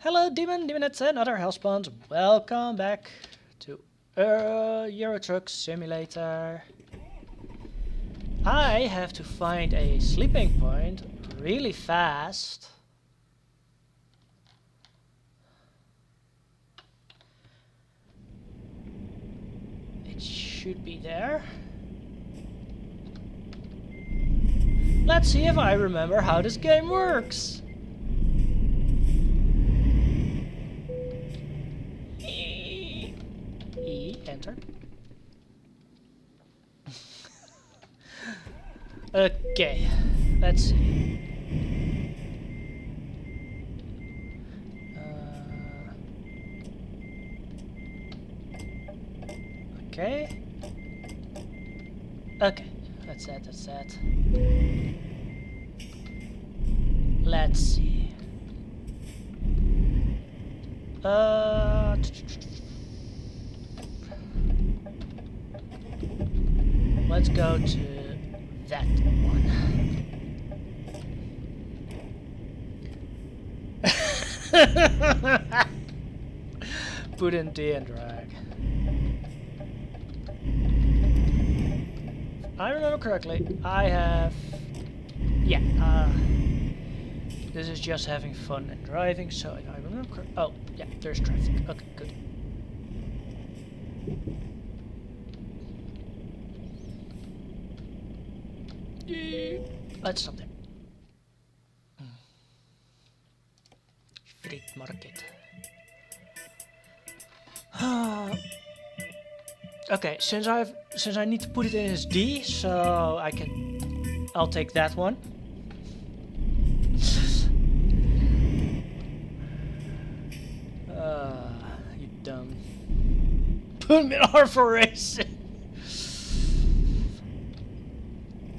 Hello, Demonettes, and other hellspawns. Welcome back to Euro Truck Simulator. I have to find a sleeping point really fast. It should be there. Let's see if I remember how this game works. Enter. Okay, let's see. Okay. Okay, that's that. Let's see. Let's go to that one. Put in D and drag. If I remember correctly, I have... Yeah, this is just having fun and driving, so if I remember oh, yeah, there's traffic. Okay, good. Let's stop there. Street market. Okay, since I need to put it in as D, so I'll take that one. You dumb. Put me in R for racing.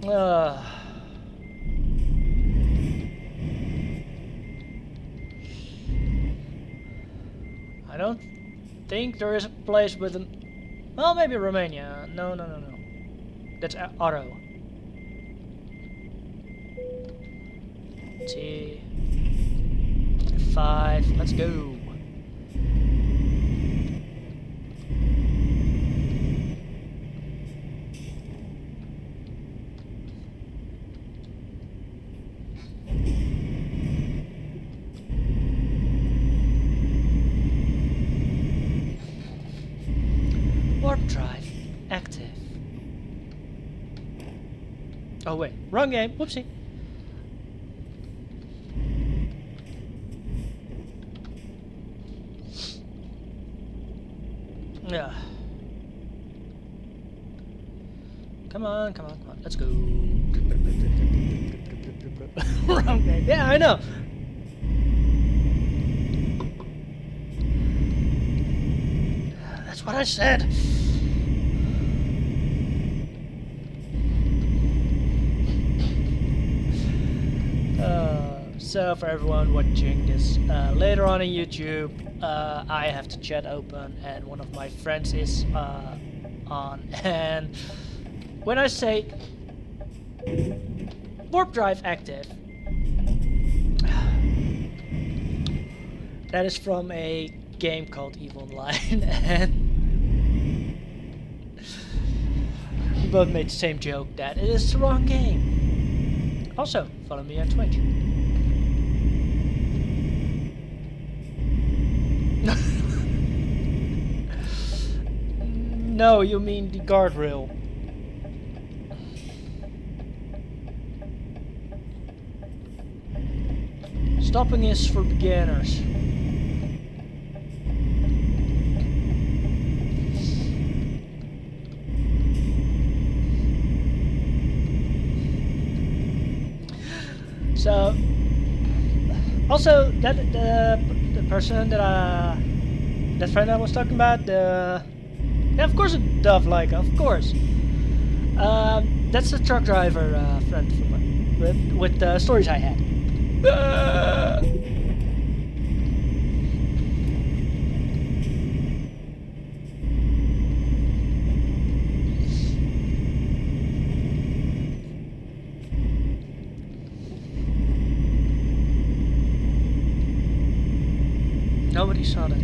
I don't think there is a place with an... Well, maybe Romania. No. That's auto. T... 5. Let's go. Warp drive active. Oh wait, wrong game. Whoopsie. Yeah. Come on. Let's go. Wrong game. Yeah, I know. That's what I said. So for everyone watching this later on YouTube, I have the chat open and one of my friends is on, and when I say warp drive active, that is from a game called EVE Online, and we both made the same joke that it is the wrong game. Also, follow me on Twitch. No, you mean the guardrail. Stopping is for beginners. So, also that the person that friend I was talking about, yeah, of course a Dove Leica, of course. That's the truck driver friend from with the stories I had. Nobody saw that.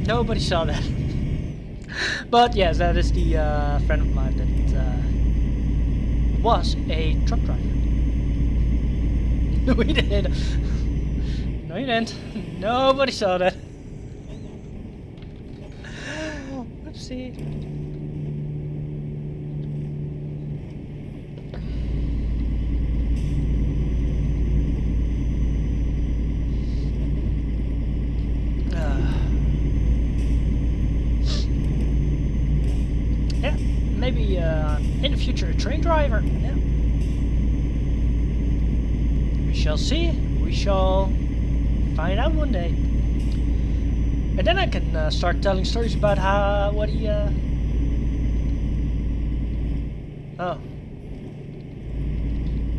Nobody saw that. But yes, that is the friend of mine that was a truck driver. No, he didn't. No, he didn't. Nobody saw that. Oopsie. Yeah, maybe in the future a train driver. Yeah. We shall see. We shall find out one day. And then I can start telling stories about what he oh.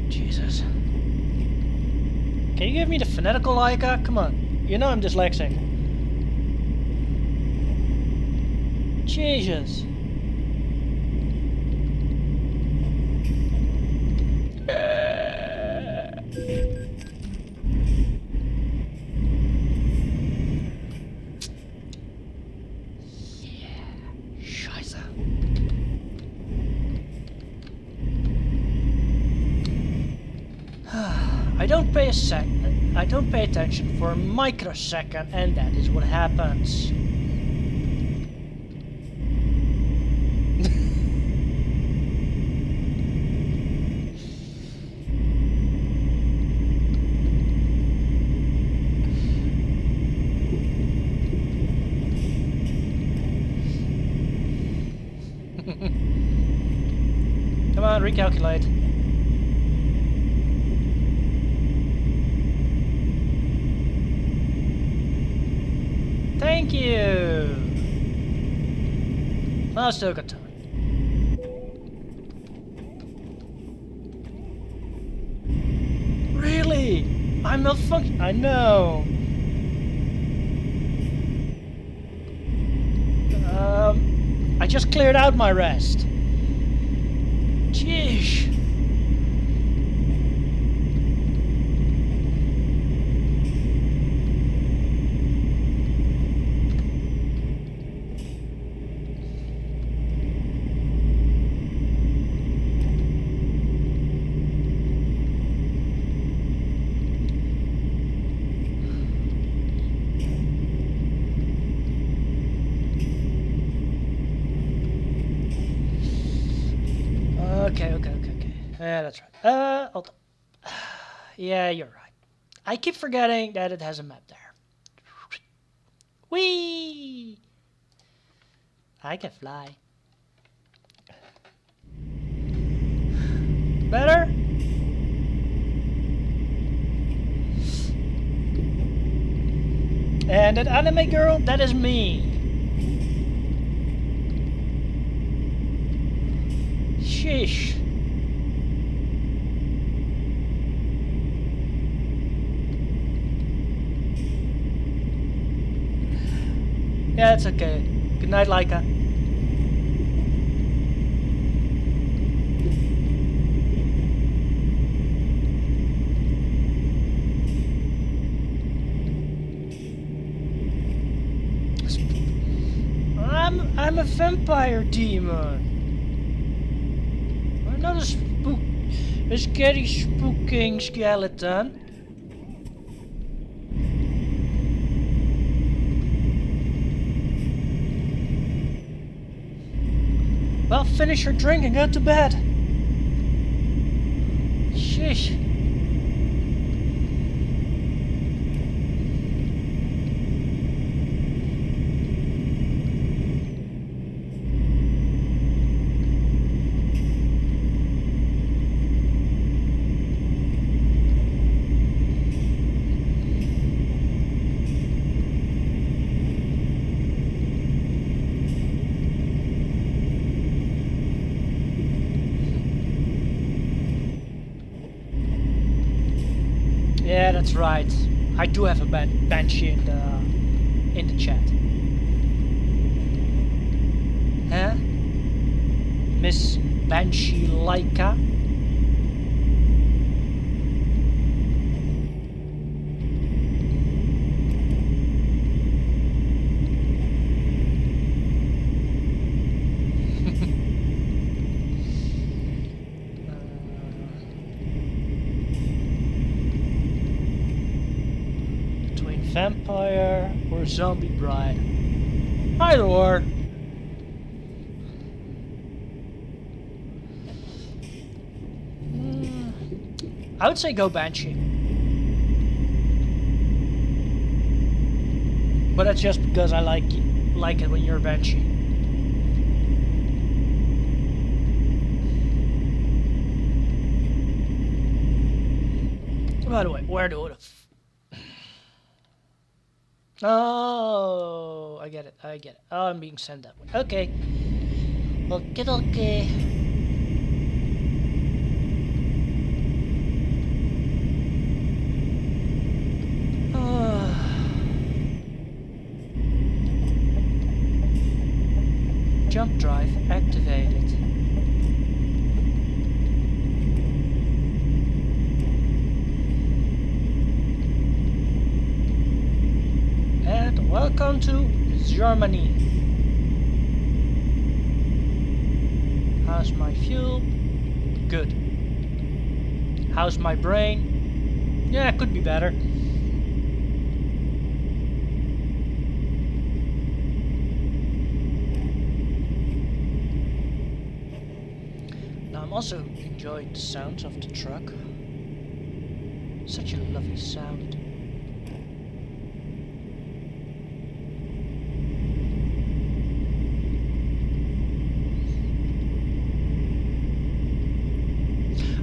Jesus. Can you give me the phonetical Leica? Come on. You know I'm dyslexic. Jesus. Scheiße. I don't pay attention for a microsecond, and that is what happens. Come on, recalculate. Thank you! Well, still got time. Really? I'm malfunction. I know. I just cleared out my rest. Jeez. Okay. Yeah, that's right. Hold on. Yeah, you're right. I keep forgetting that it has a map there. Whee! I can fly. Better? And that anime girl, that is me. Sheesh. Yeah, it's okay. Good night, Leica. I'm a vampire demon. I'm not a scary spooking skeleton. Well, finish your drink and go to bed. Sheesh. Yeah, that's right. I do have a banshee in the chat. Huh? Miss Banshee Laika? Between vampire or zombie bride? Either or. I would say go Banshee. But that's just because I like it when you're Banshee. By the way, where do it? Oh, I get it. Oh, I'm being sent that way. Okay. Okay. Jump drive activated. And welcome to Germany. How's my fuel? Good. How's my brain? Yeah, it could be better. Now I'm also enjoying the sounds of the truck. Such a lovely sound.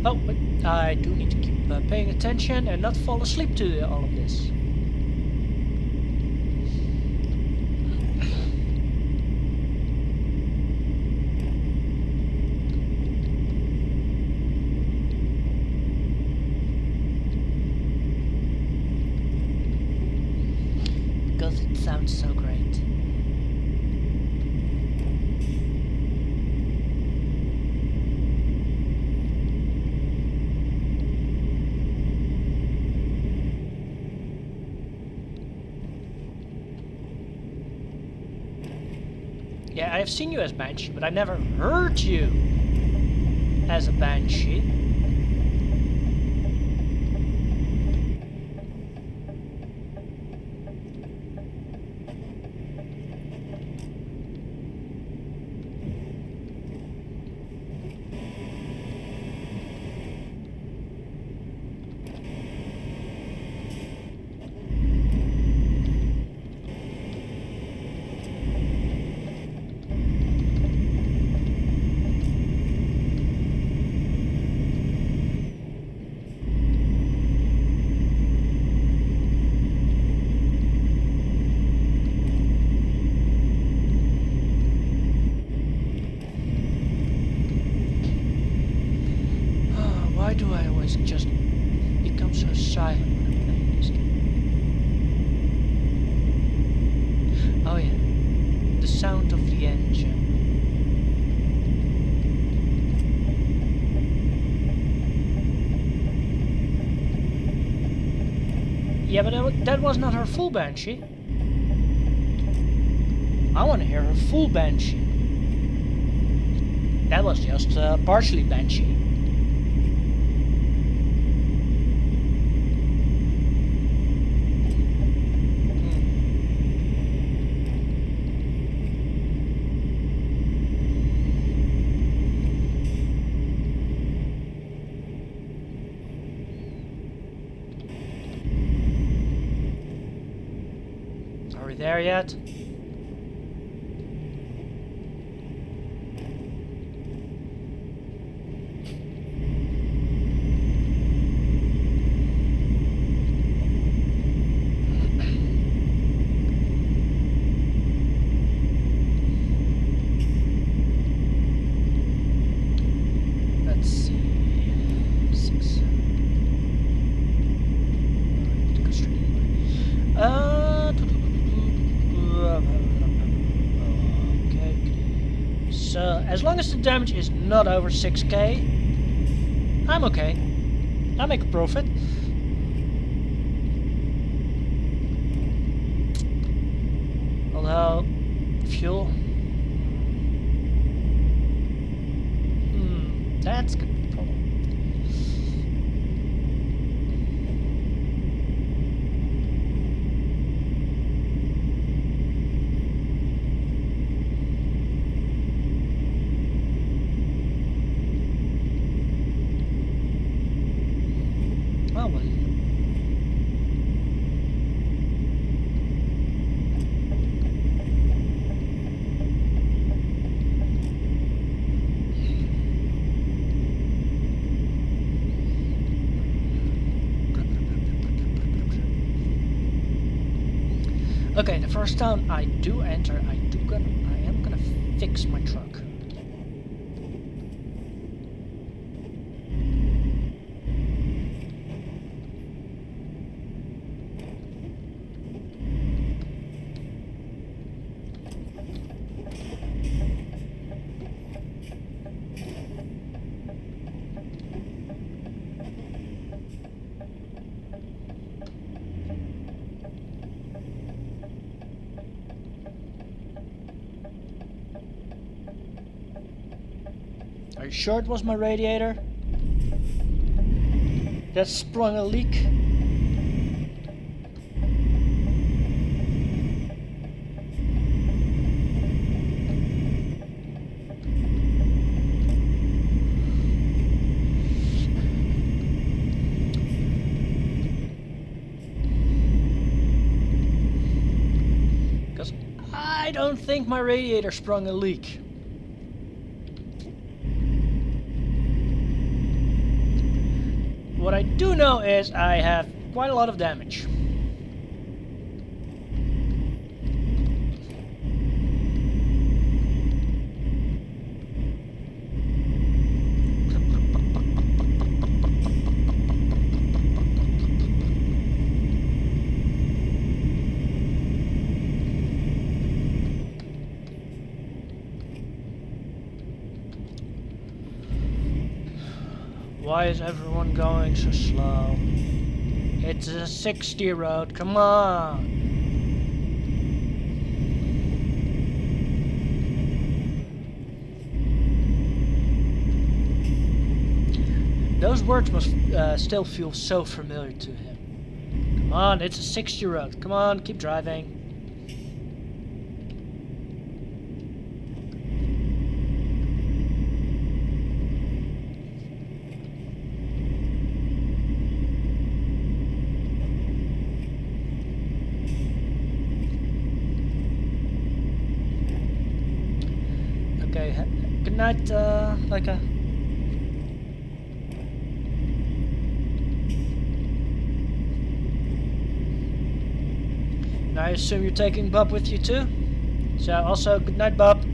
Oh, but I do need to keep paying attention and not fall asleep to all of this. Because it sounds so great. Yeah, I have seen you as Banshee, but I never heard you as a Banshee. Why do I always just become so silent when I'm playing this game? Oh yeah, the sound of the engine. Yeah, but that was not her full Banshee. I want to hear her full Banshee. That was just partially Banshee. Are we there yet? Let's see. 6. as long as the damage is not over 6k, I'm okay. I make a profit. Although, fuel. That's gonna be a problem. Oh well. Okay, the first town I do enter, I am gonna fix my truck. Are you sure it was my radiator that sprung a leak? Because I don't think my radiator sprung a leak. What I do know is I have quite a lot of damage. Why is everyone going so slow? It's a 60 road, come on! Those words must still feel so familiar to him. Come on, it's a 60 road, come on, keep driving. Okay, good night, Leica. And I assume you're taking Bob with you too? So also, good night, Bob.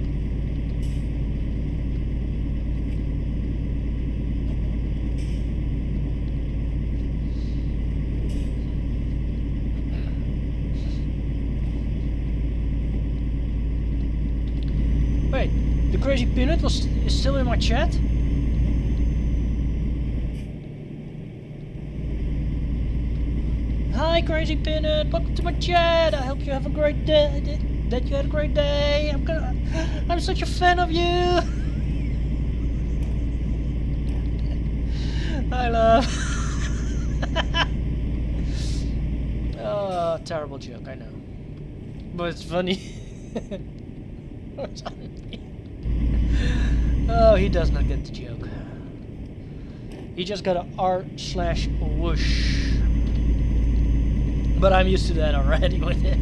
Wait. The Crazy Peanut is still in my chat? Hi Crazy Peanut, welcome to my chat. I hope you have a great day. That you had a great day. I'm such a fan of you. I love. Oh, terrible joke, I know. But it's funny. Oh, he does not get the joke. He just got a r/whoosh. But I'm used to that already with it.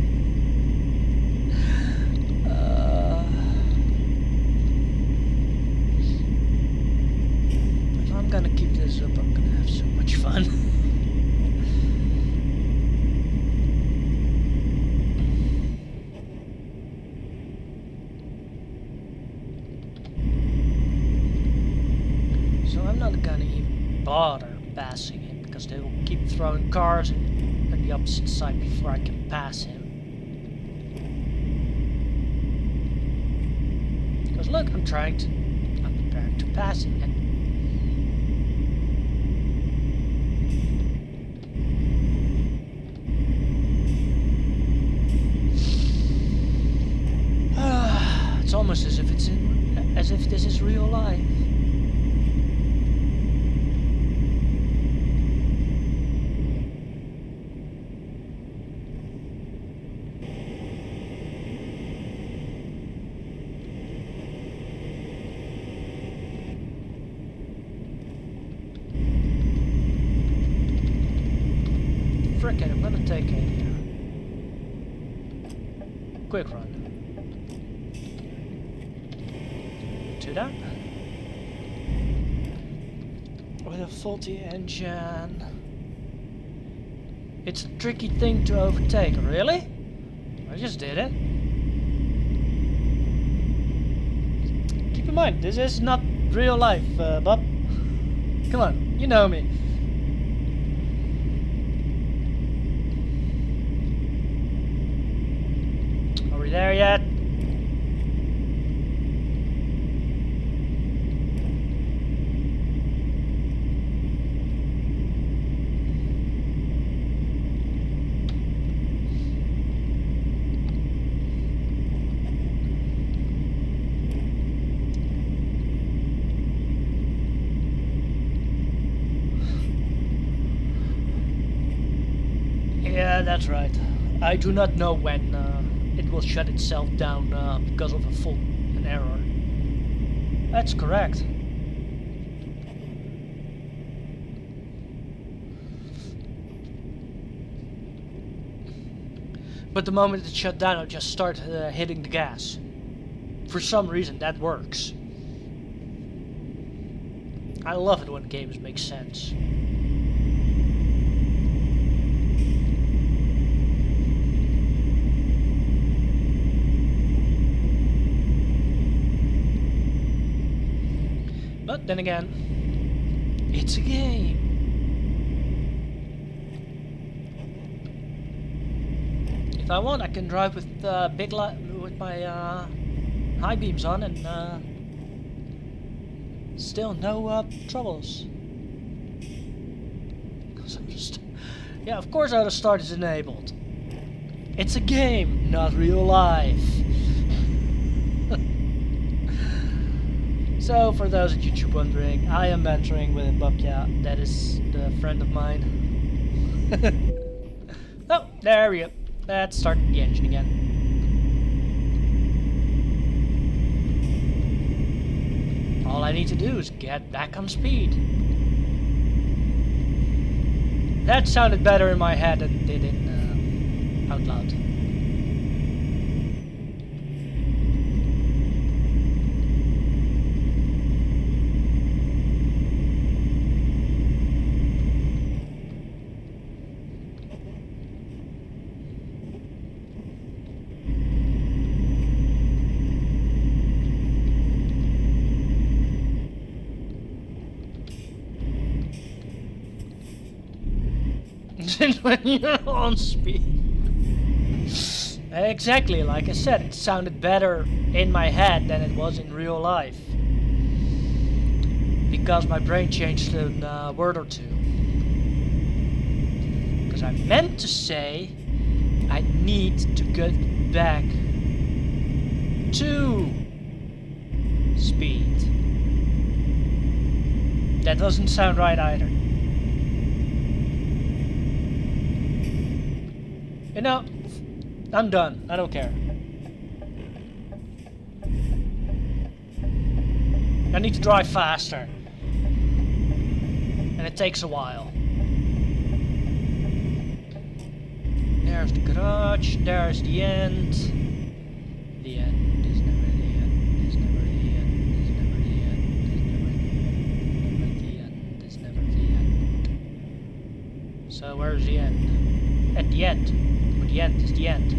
If I'm gonna keep this up, I'm gonna have so much fun. I'm not gonna even bother passing him because they will keep throwing cars in on the opposite side before I can pass him. Because look, I'm trying to to passing it. It's almost as if this is real life. Frickin', I'm gonna take a quick run. To that. With a faulty engine. It's a tricky thing to overtake, really? I just did it. Keep in mind, this is not real life, Bob. Come on, you know me. Are we there yet? Yeah, that's right. I do not know when it will shut itself down because of an error. That's correct. But the moment it shut down, I'll just start hitting the gas. For some reason, that works. I love it when games make sense. But then again, it's a game. If I want, I can drive with with my high beams on and still no troubles. Yeah, of course auto start is enabled. It's a game, not real life. So, for those of you wondering, I am mentoring with Bobcat. That is the friend of mine. Oh, there we go. Let's start the engine again. All I need to do is get back on speed. That sounded better in my head than it did in out loud. When you're on speed. Exactly, like I said, it sounded better in my head than it was in real life. Because my brain changed a word or two. Because I meant to say I need to get back to speed. That doesn't sound right either. You know, I'm done. I don't care. I need to drive faster. And it takes a while. There's the garage, there's the end. The end is never the end, is never the end, is never the end, is never the end, is never the end. So where's the end? At the end. The end is the end.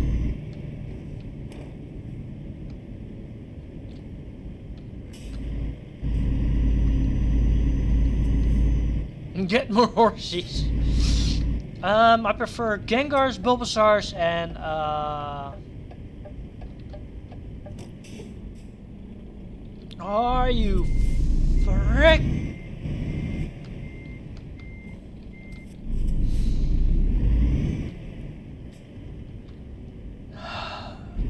Get more horses. I prefer Gengars, Bulbasaurs, and are you frick!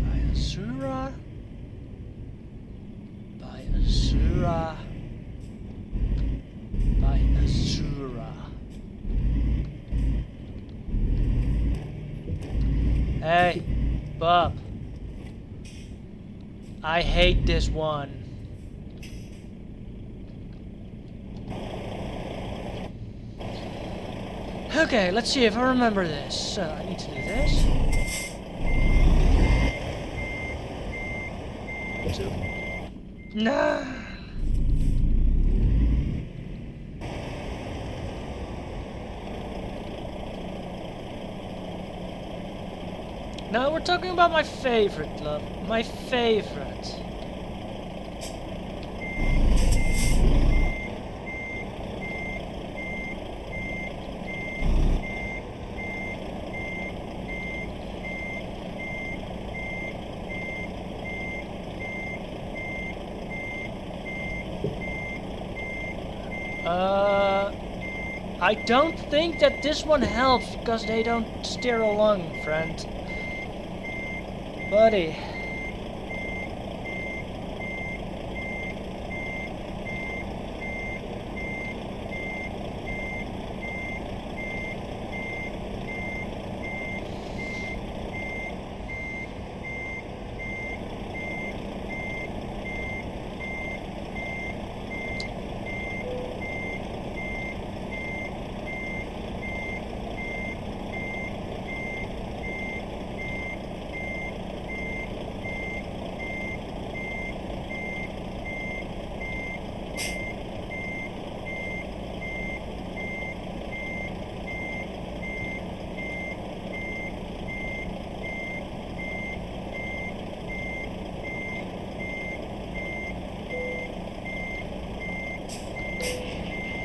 By Azura. By Azura. By Azura. Hey, Bob. I hate this one. Okay, let's see if I remember this. So I need to do this. Nah. No, we're talking about my favorite, love. My favorite. I don't think that this one helps because they don't steer along, friend. Buddy.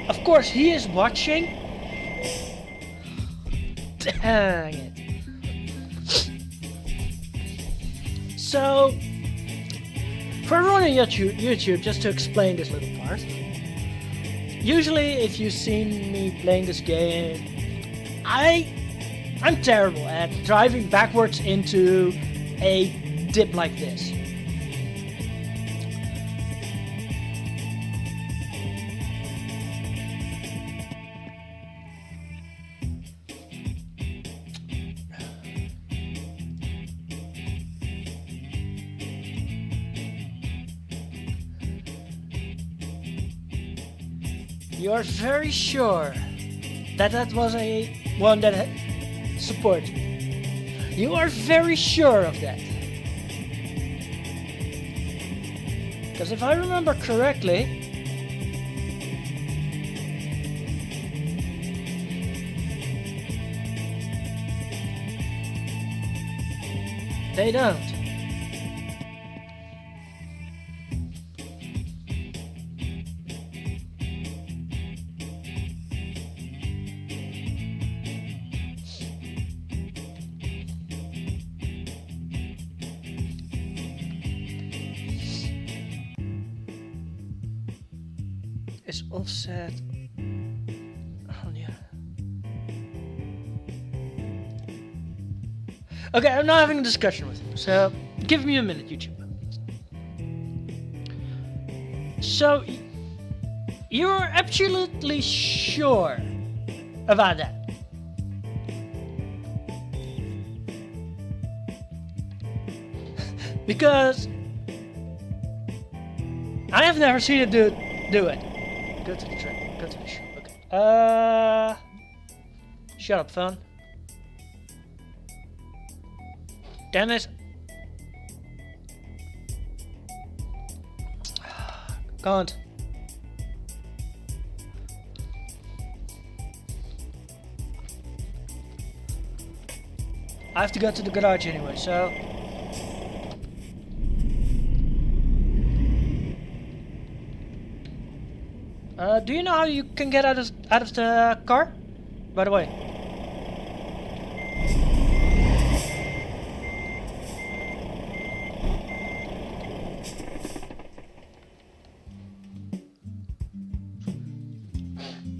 Of course, he is watching. Dang it. So, for everyone on YouTube, just to explain this little part. Usually, if you've seen me playing this game, I'm terrible at driving backwards into a dip like this. You're very sure that that was a one that supports me. You are very sure of that. Because if I remember correctly, they don't. Is offset. Oh yeah. Okay, I'm not having a discussion with him, so give me a minute, YouTube. So you're absolutely sure about that? Because I have never seen it do it. Go to the train. Go to the shop. Okay. Shut up, phone. Damn it. Can't. I have to go to the garage anyway, so. Do you know how you can get out of the car? By the way.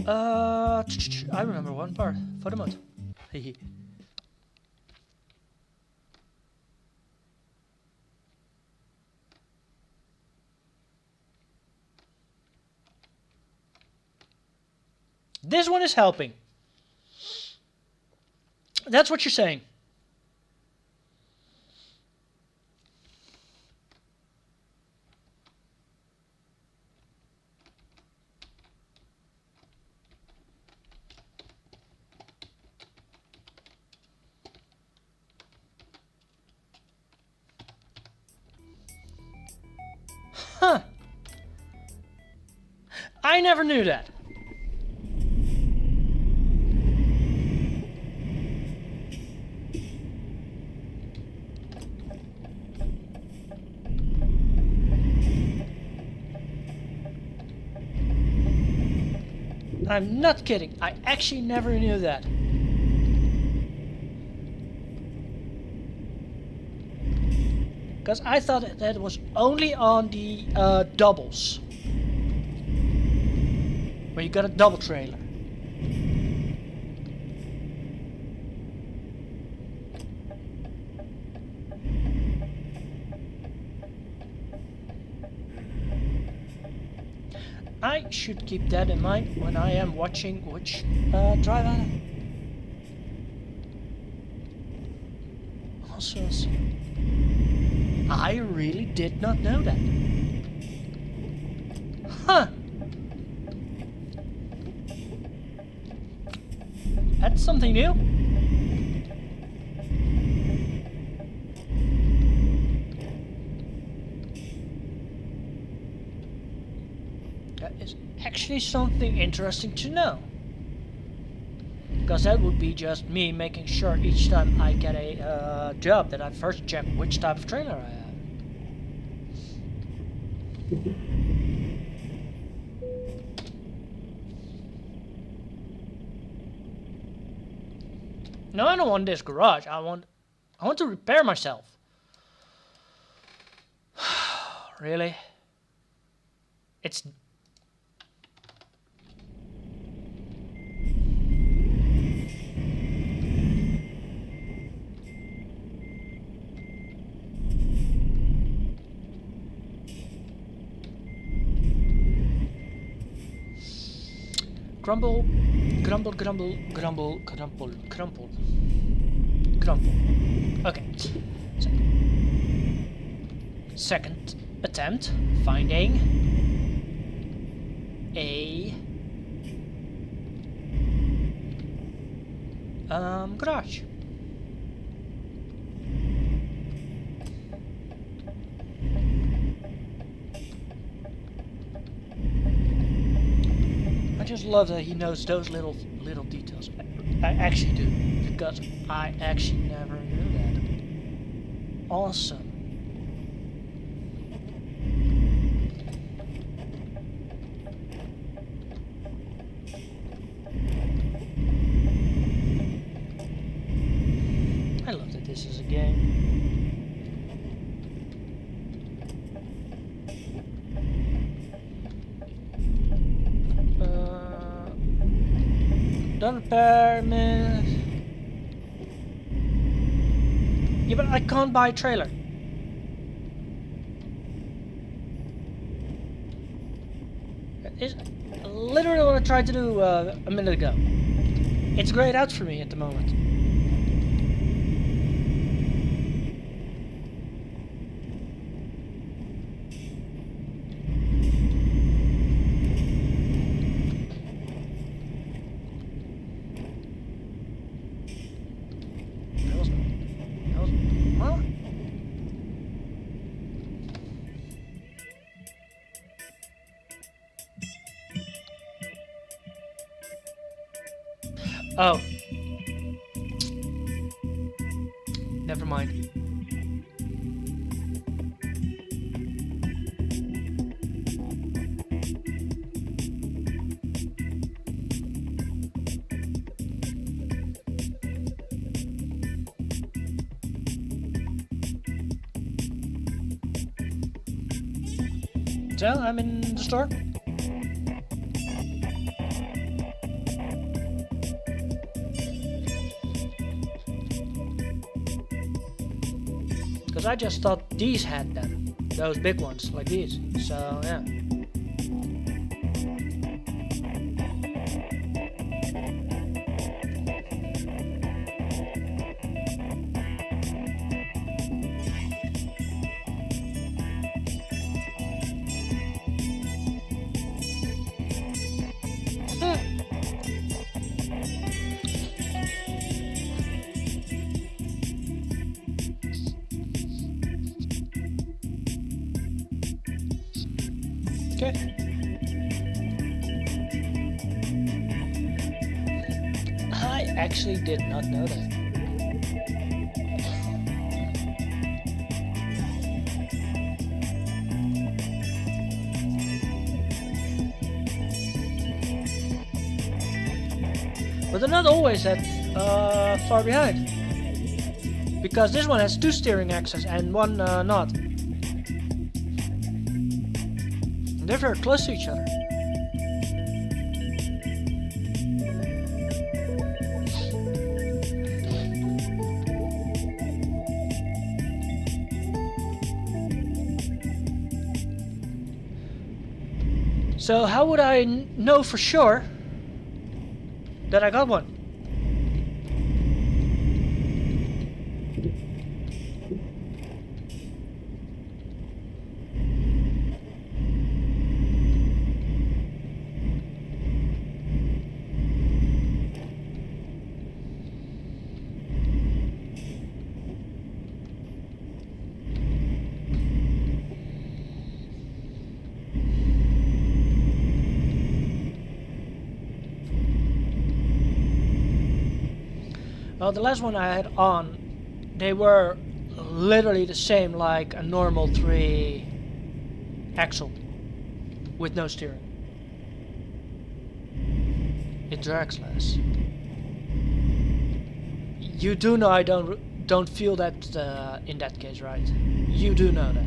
I remember one part. Photo mode. Hehe. This one is helping. That's what you're saying. Huh. I never knew that. I'm not kidding. I actually never knew that. Because I thought that was only on the doubles. Where you got a double trailer. I should keep that in mind when I am watching which drive I am. Also, I really did not know that. Huh. That's something new. That is actually something interesting to know. Because that would be just me making sure each time I get a job that I first check which type of trailer I have. No, I don't want this garage. I want to repair myself. Really? It's... Grumble, grumble, grumble, grumble, grumble, crumple, crumple. Okay. So, second attempt finding a garage. I just love that he knows those little details. I actually do, because I actually never knew that. Awesome. I love that this is a game. Don't repair me. Yeah, but I can't buy a trailer. That is literally what I tried to do a minute ago. It's grayed out for me at the moment. Oh. Never mind. So, I'm in the store. Because I just thought these had them. Those big ones, like these. So, yeah. Okay. I actually did not know that. But they're not always that far behind. Because this one has 2 steering axes and one not. And they're very close to each other. So how would I know for sure that I got one? Well, the last one I had on, they were literally the same like a normal 3 axle with no steering. It drags less. You do know I don't feel that in that case, right? You do know that.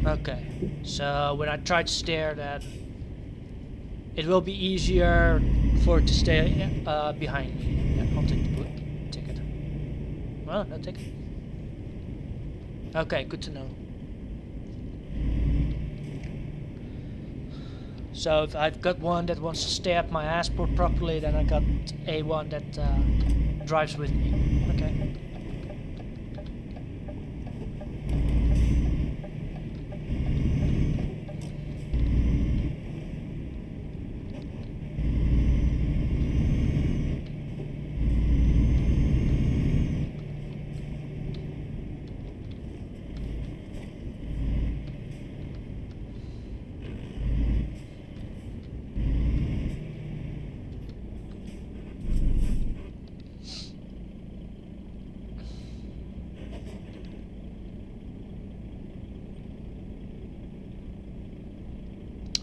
Okay, so when I try to steer that, it will be easier for it to stay behind me. Yeah, I'll take the ticket. Well, no ticket. Okay, good to know. So if I've got one that wants to stay up my ass properly, then I got a one that drives with me. Okay.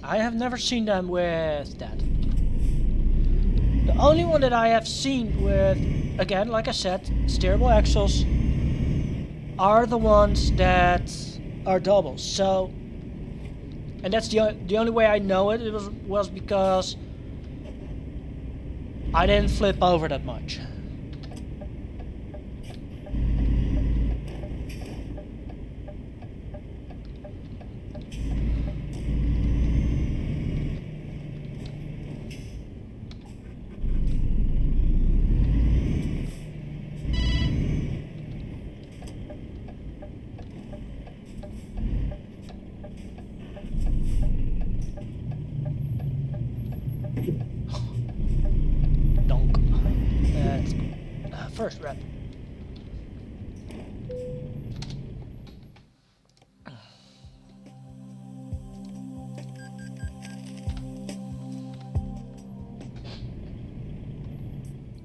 I have never seen them with that. The only one that I have seen with, again, like I said, steerable axles are the ones that are doubles. So, and that's the only way I know it. It was because I didn't flip over that much. Donk. That's first rep.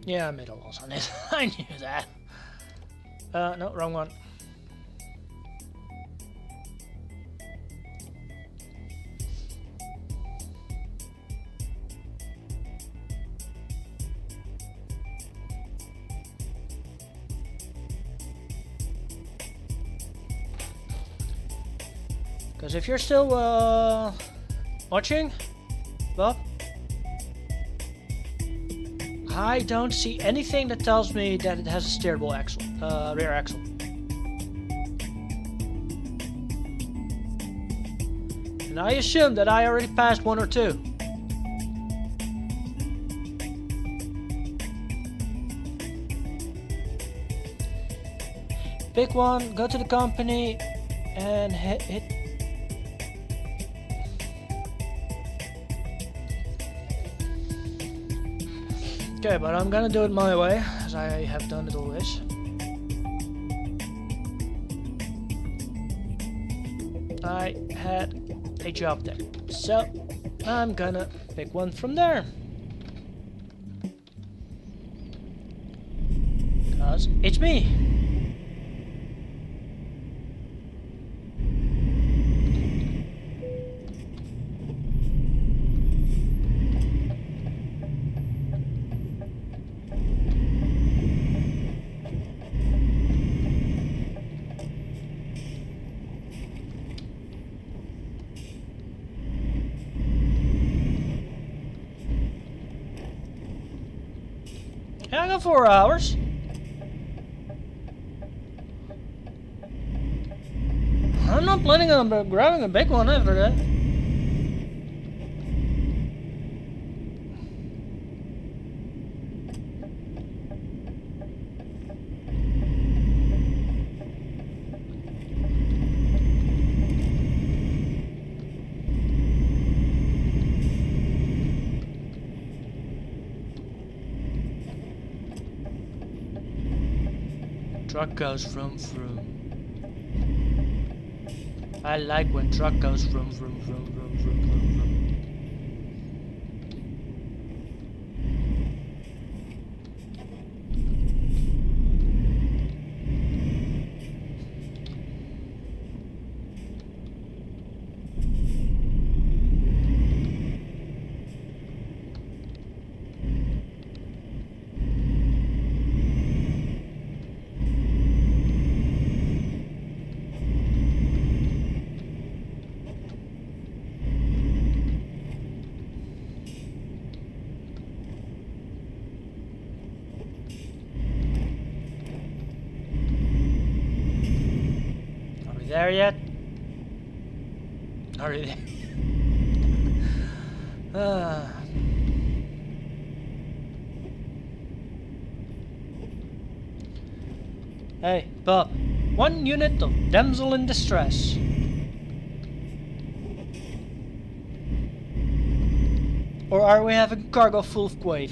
Yeah, I made a loss on it. I knew that. No, wrong one. Because if you're still watching, Bob, I don't see anything that tells me that it has a steerable axle, rear axle. And I assume that I already passed one or two. Pick one, go to the company, and hit. Okay, but I'm gonna do it my way, as I have done it always. I had a job there, so I'm gonna pick one from there. Cause it's me. Yeah, I got 4 hours. I'm not planning on grabbing a big one after that. Truck goes vroom vroom. I like when truck goes vroom vroom vroom vroom vroom vroom vroom. There yet? Are we there? Hey, Bob. 1 unit of damsel in distress. Or are we having cargo full of quaif?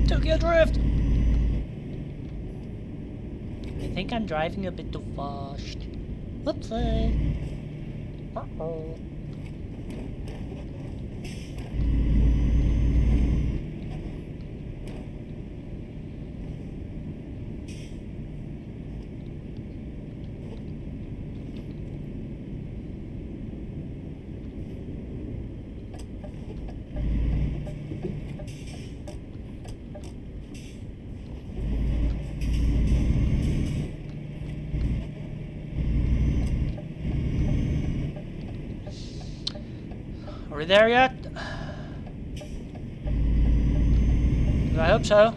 Tokyo Drift! I think I'm driving a bit too fast. Whoopsie! Uh-oh. Are we there yet? I hope so.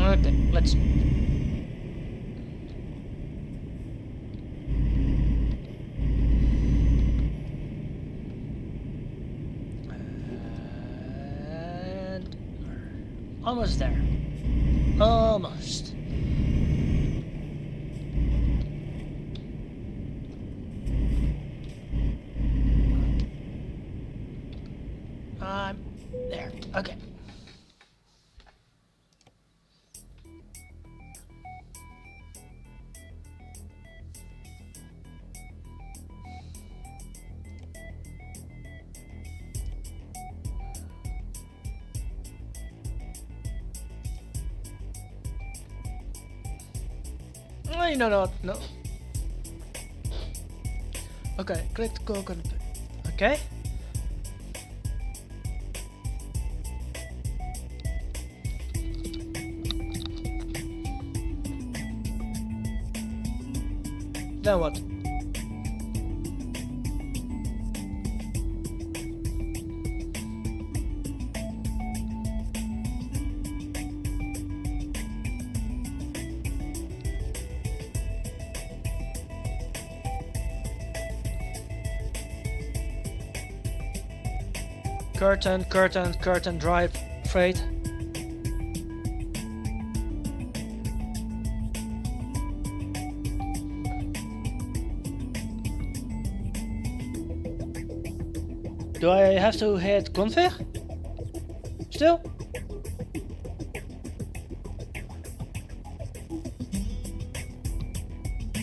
Okay, let's... And... almost there. Almost. There. Okay. no, no, no. Okay, click the coconut. Okay. Then what? Curtain, drive, freight. Do I have to hit config? Still?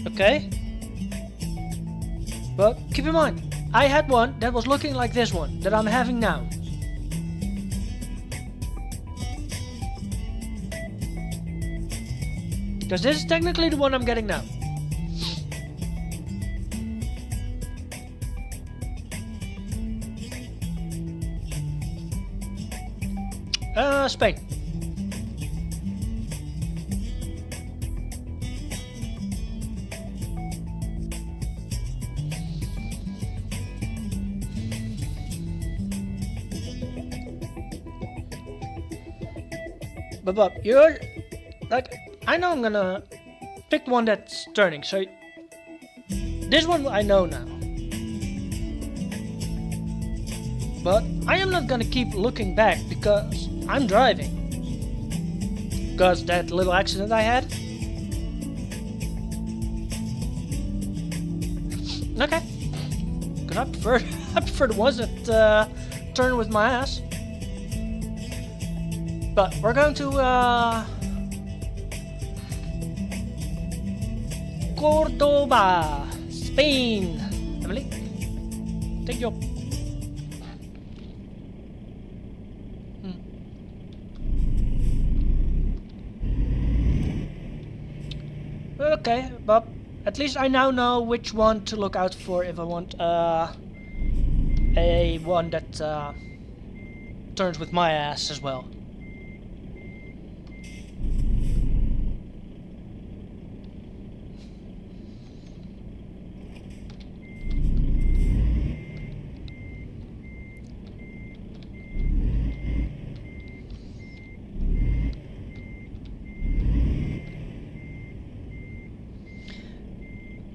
Okay. But keep in mind, I had one that was looking like this one that I'm having now. Because this is technically the one I'm getting now. Spain. But you're like, I know I'm gonna pick one that's turning, so this one I know now. But I am not gonna keep looking back because I'm driving. Because that little accident I had. Okay. Because I prefer the ones that turn with my ass. But we're going to Cordoba, Spain. Emily, take your. Okay, but at least I now know which one to look out for if I want a one that turns with my ass as well.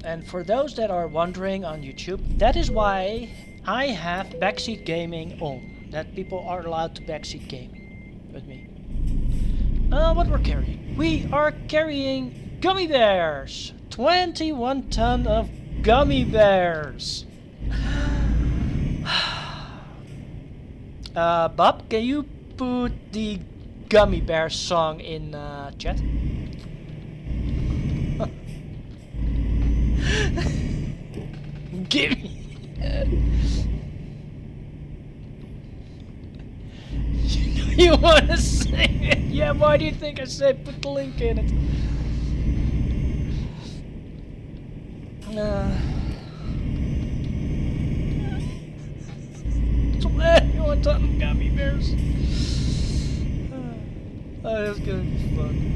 And for those that are wondering on YouTube, that is why I have backseat gaming on. That people are allowed to backseat gaming with me. What we're carrying? We are carrying gummy bears! 21 ton of gummy bears! Bob, can you put the gummy bear song in chat? Give me. You want to sing it? Yeah, why do you think I said put the link in it? 21 ton of gummy bears. Oh, that's gonna be fun.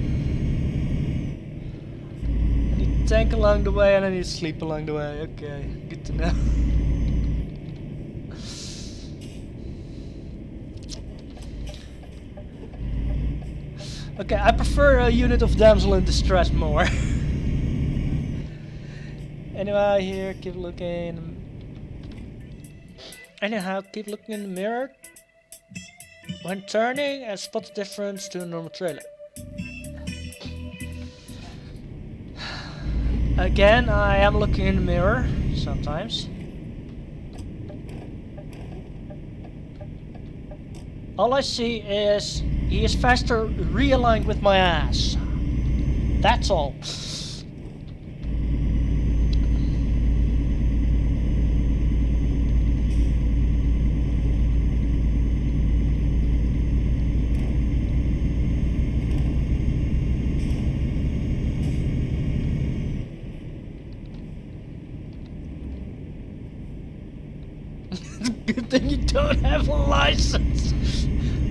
Tank along the way and I need to sleep along the way. Okay, good to know. Okay, I prefer a unit of damsel in distress more. Anyway, here, keep looking. Anyhow, keep looking in the mirror. When turning, and spot the difference to a normal trailer. Again, I am looking in the mirror sometimes. All I see is he is faster realigned with my ass. That's all. Good thing you don't have a license.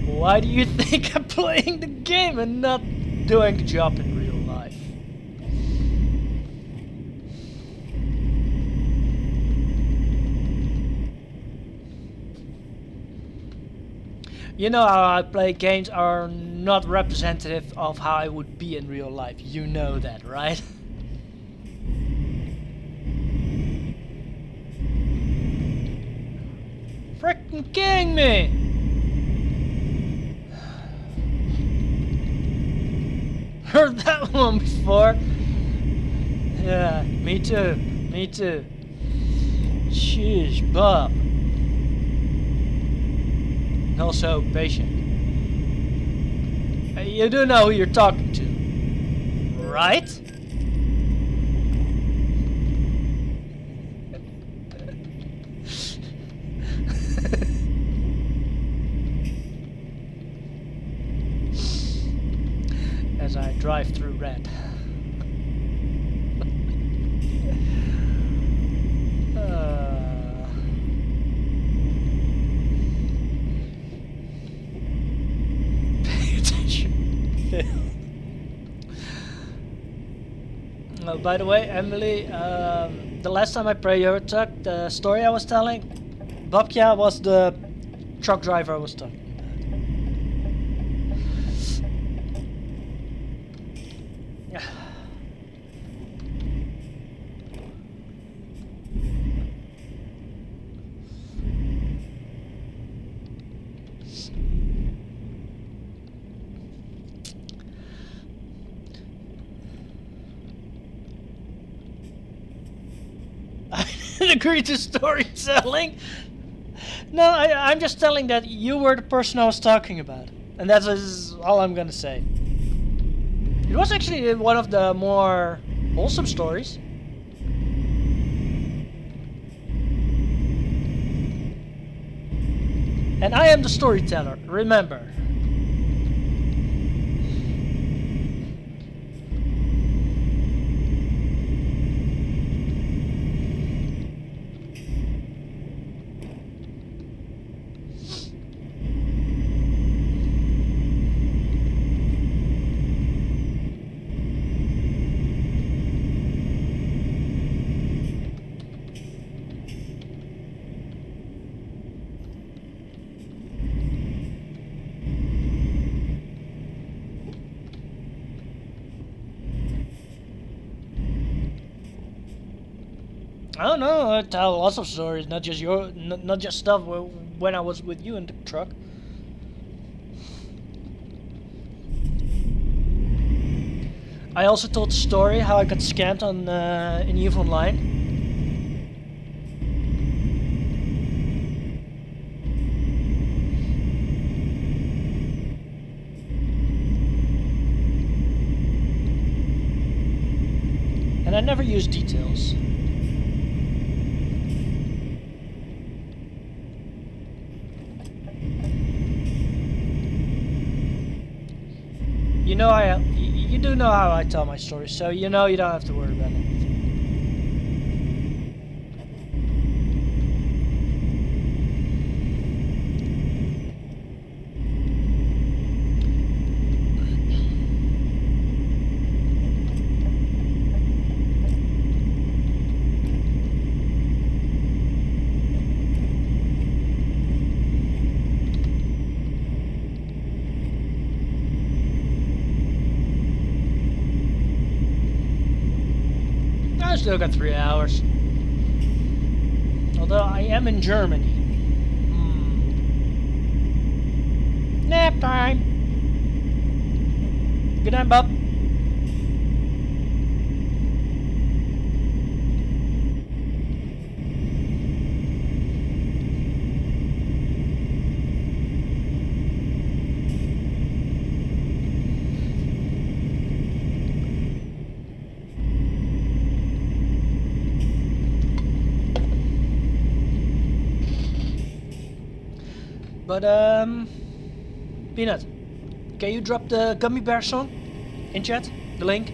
Why do you think I'm playing the game and not doing the job in real life? You know how I play games are not representative of how I would be in real life. You know that, right? Freaking kidding me! Heard that one before. Yeah, me too. Me too. Sheesh, Bob. Also patient. You do know who you're talking to, right? As I drive through red. Pay attention. By the way, Emily, the last time I played Euro Truck, the story I was telling, Babkia was the truck driver I was talking about. I didn't agree to storytelling. No, I'm just telling that you were the person I was talking about. And that is all I'm gonna say. It was actually one of the more wholesome stories. And I am the storyteller, remember. I don't know. I tell lots of stories, not just not just stuff when I was with you in the truck. I also told the story how I got scammed on in EVE Online. And I never use details. You know you do know how I tell my stories, so you know you don't have to worry about anything. I still got 3 hours. Although I am in Germany. Nap time. Good night, Bob. But, Peanut, can you drop the Gummy Bear song in chat? The link?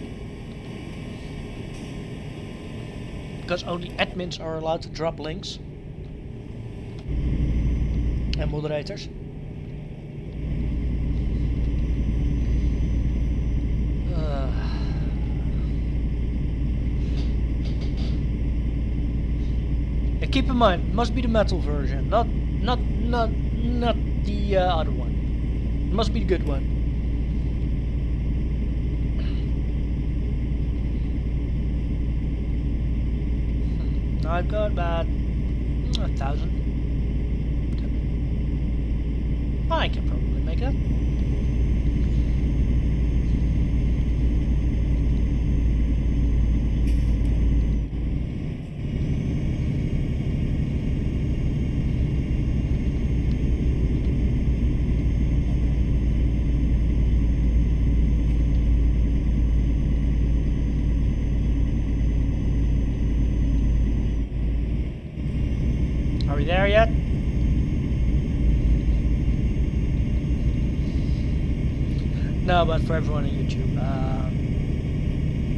Because only admins are allowed to drop links. and moderators. And keep in mind, it must be the metal version, not the other one. It must be the good one. I've got about 1,000. I can probably make that. Are we there yet? No, but for everyone on YouTube,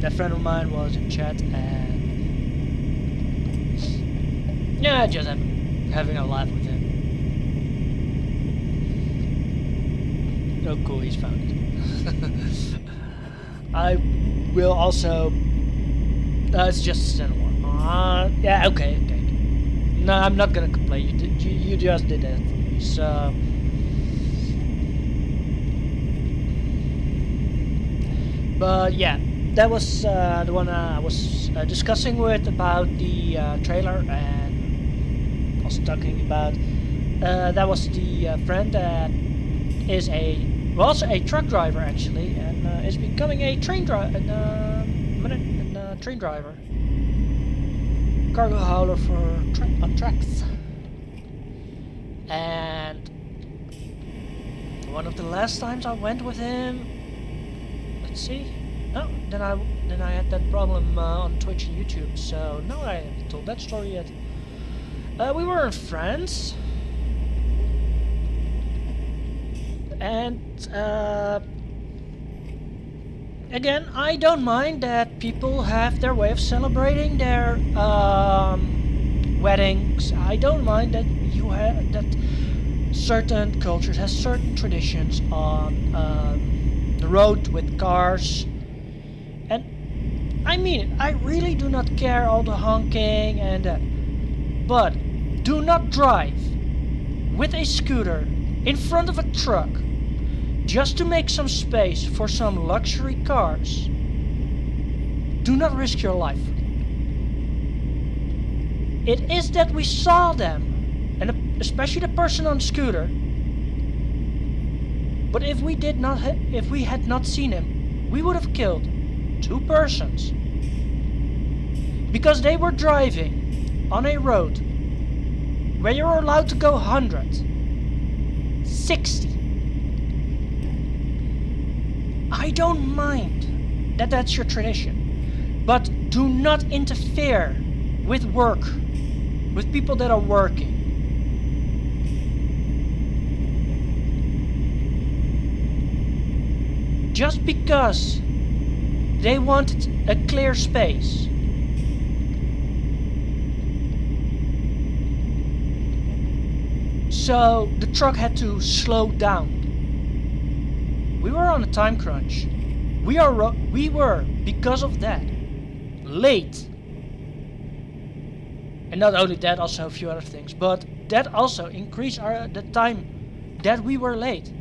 that friend of mine was in chat and yeah, just having a laugh with him. Oh, cool, he's found it. I will also. It's just a one. Yeah, okay. No, I'm not gonna complain. You just did that for me, so. But yeah, that was the one I was discussing with about the trailer, and also talking about. That was the friend that is also a truck driver actually, and is becoming a train driver, train driver, cargo hauler for on tracks. And one of the last times I went with him. Let's see. No, then I had that problem on Twitch and YouTube, so no, I haven't told that story yet. We were in France, and again, I don't mind that people have their way of celebrating their weddings. I don't mind that that certain cultures has certain traditions on the road with cars, and I mean it. I really do not care all the honking and that, but do not drive with a scooter in front of a truck just to make some space for some luxury cars. Do not risk your life. It is that we saw them, and especially the person on scooter. But if we had not seen him, we would have killed 2 persons. Because they were driving on a road where you're allowed to go 100, 60. I don't mind that that's your tradition, but do not interfere with work, with people that are working. Just because they wanted a clear space. So the truck had to slow down. We were on a time crunch. We were, because of that, late. And not only that, also a few other things, but that also increased the time that we were late.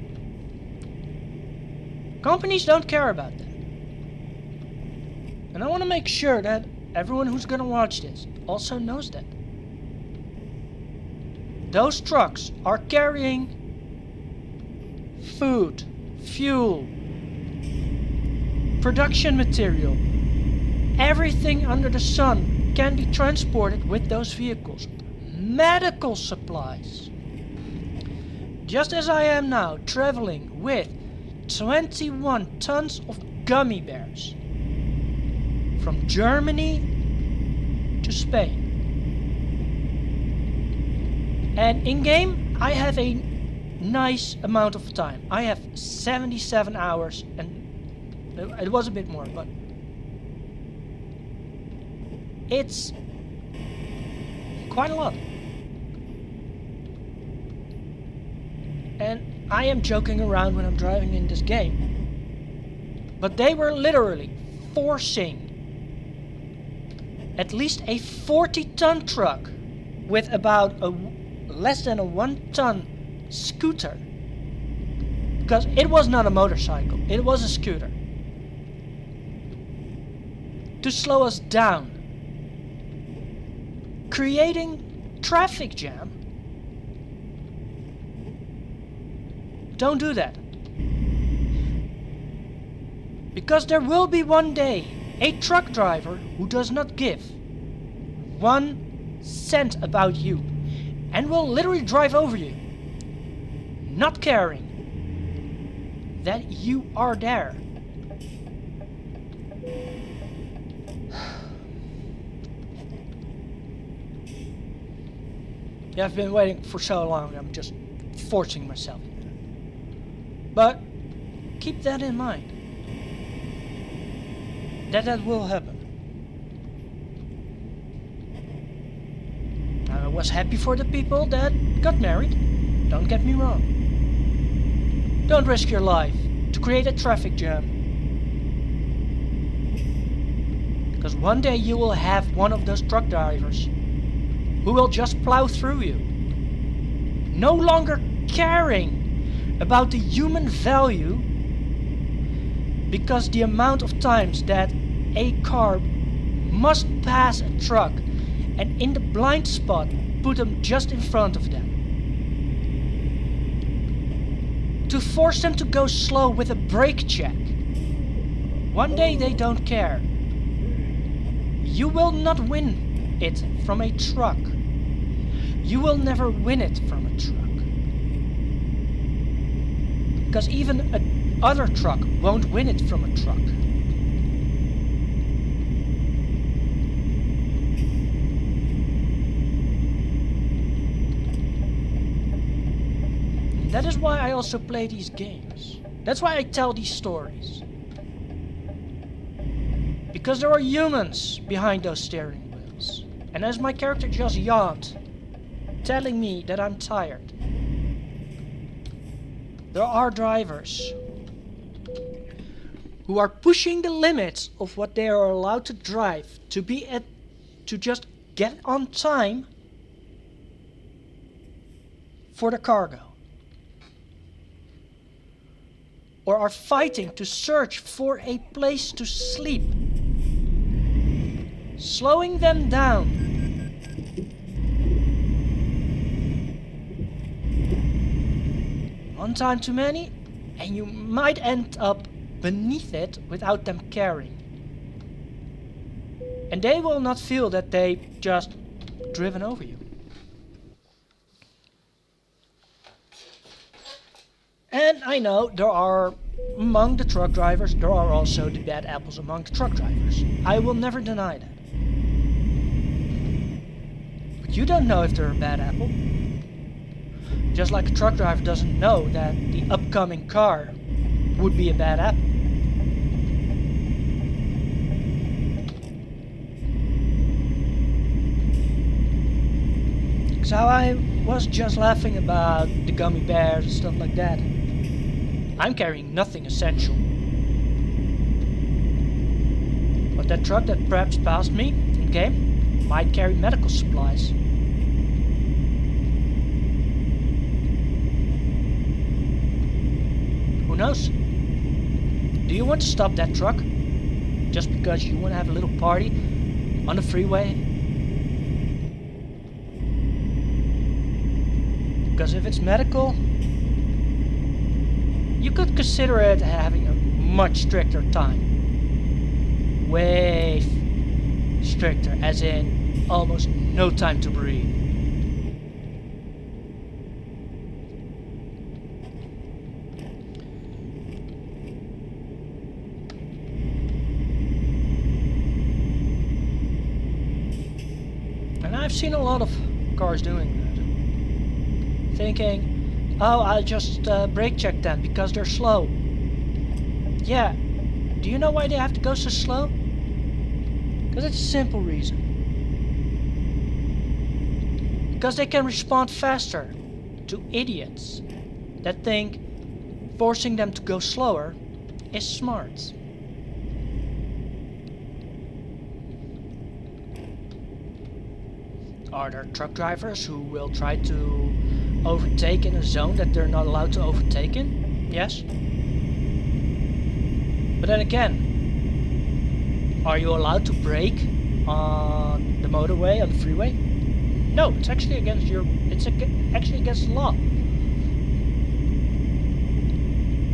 Companies don't care about that. And I want to make sure that everyone who's gonna watch this also knows that. Those trucks are carrying food, fuel, production material. Everything under the sun can be transported with those vehicles. Medical supplies. Just as I am now traveling with 21 tons of gummy bears from Germany to Spain. And in game I have a nice amount of time. I have 77 hours, and it was a bit more, but it's quite a lot. I am joking around when I'm driving in this game. But they were literally forcing at least a 40-ton truck with about less than a 1-ton scooter, because it was not a motorcycle, it was a scooter, to slow us down, creating traffic jam. Don't do that. Because there will be one day a truck driver who does not give 1 cent about you and will literally drive over you, not caring that you are there. Yeah, I've been waiting for so long, I'm just forcing myself. But keep that in mind. That will happen. I was happy for the people that got married. Don't get me wrong. Don't risk your life to create a traffic jam. Because one day you will have one of those truck drivers who will just plow through you, no longer caring about the human value, because the amount of times that a car must pass a truck and in the blind spot put them just in front of them, to force them to go slow with a brake check. One day they don't care. You will not win it from a truck. You will never win it from a truck. Because even another truck won't win it from a truck. That is why I also play these games. That's why I tell these stories. Because there are humans behind those steering wheels. And as my character just yawned, telling me that I'm tired, there are drivers who are pushing the limits of what they are allowed to drive to just get on time for the cargo. Or are fighting to search for a place to sleep, slowing them down. One time too many, and you might end up beneath it without them caring. And they will not feel that they just driven over you. And I know there are, among the truck drivers, there are also the bad apples among the truck drivers. I will never deny that. But you don't know if they're a bad apple. Just like a truck driver doesn't know that the upcoming car would be a bad apple. So I was just laughing about the gummy bears and stuff like that. I'm carrying nothing essential. But that truck that perhaps passed me, okay, might carry medical supplies. Who knows? Do you want to stop that truck? Just because you want to have a little party on the freeway? Because if it's medical, you could consider it having a much stricter time. Way stricter, as in almost no time to breathe. And I've seen a lot of cars doing that. Thinking, oh, I'll just brake check them because they're slow. Yeah, do you know why they have to go so slow? Because it's a simple reason. Because they can respond faster to idiots that think forcing them to go slower is smart. Are there truck drivers who will try to overtake in a zone that they're not allowed to overtake in? Yes. But then again, are you allowed to brake on the motorway, on the freeway? No, it's actually against actually against the law.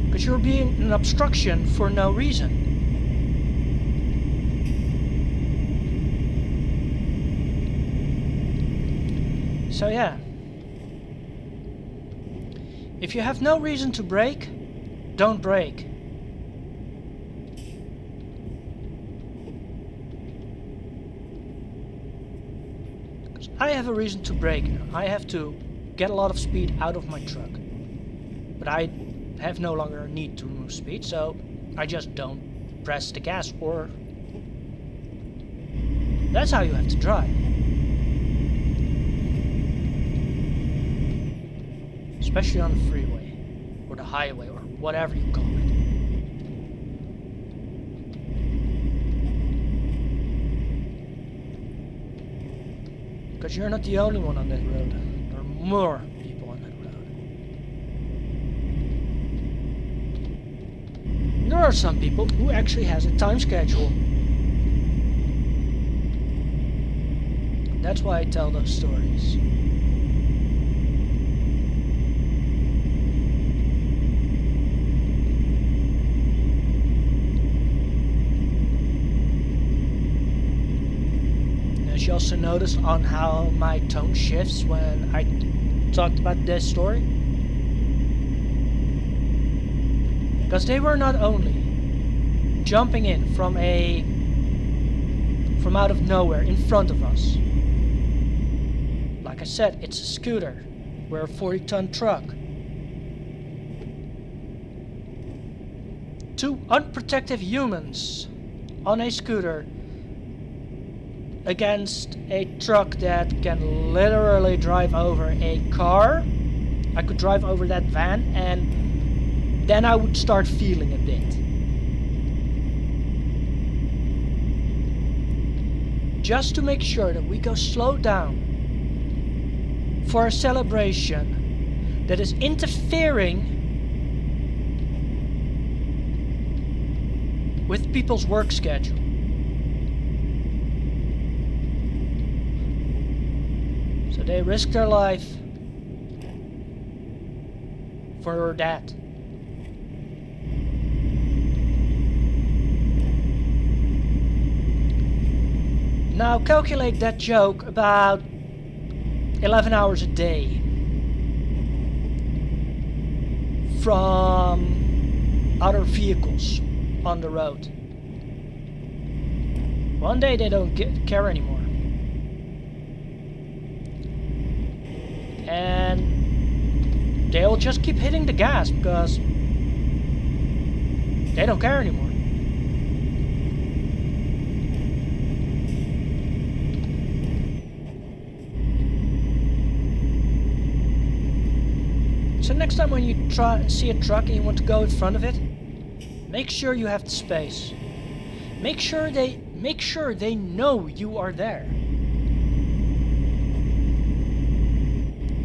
Because you're being an obstruction for no reason. So yeah, if you have no reason to brake, don't brake. Because I have a reason to brake now. I have to get a lot of speed out of my truck. But I have no longer a need to move speed, so I just don't press the gas, or that's how you have to drive. Especially on the freeway, or the highway, or whatever you call it. Because you're not the only one on that road. There are more people on that road. There are some people who actually has a time schedule. That's why I tell those stories. You also notice on how my tone shifts when I talked about this story, because they were not only jumping in from out of nowhere in front of us. Like I said, it's a scooter. We're a 40-ton truck. Two unprotected humans on a scooter against a truck that can literally drive over a car. I could drive over that van, and then I would start feeling a bit. Just to make sure that we go slow down for a celebration that is interfering with people's work schedule. So they risk their life for that. Now calculate that joke about 11 hours a day from other vehicles on the road. One day they don't care anymore. And they'll just keep hitting the gas because they don't care anymore. So next time when you see a truck and you want to go in front of it, make sure you have the space. Make sure they know you are there.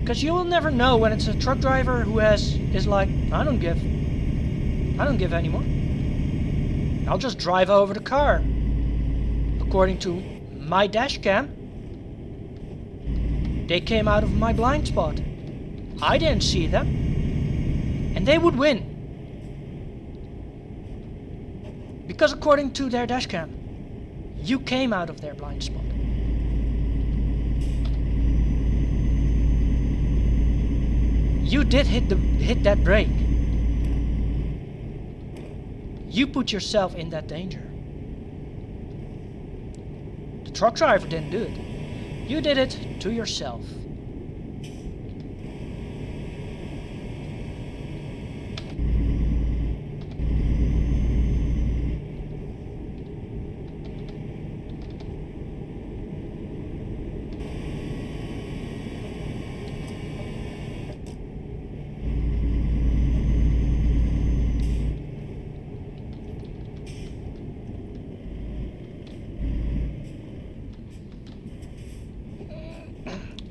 Because you will never know when it's a truck driver who is like, I don't give anymore. I'll just drive over the car. According to my dash cam, they came out of my blind spot. I didn't see them, and they would win. Because according to their dashcam, you came out of their blind spot. You did hit that brake. You put yourself in that danger. The truck driver didn't do it. You did it to yourself.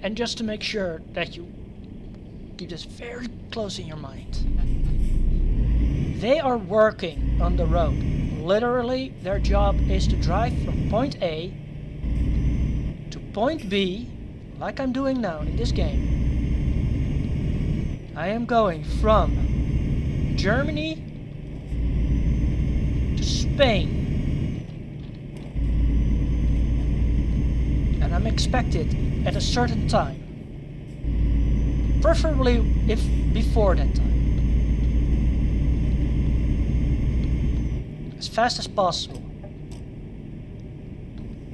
And just to make sure that you keep this very close in your mind. They are working on the road. Literally, their job is to drive from point A to point B, like I'm doing now in this game. I am going from Germany to Spain. And I'm expected at a certain time. Preferably if before that time. As fast as possible.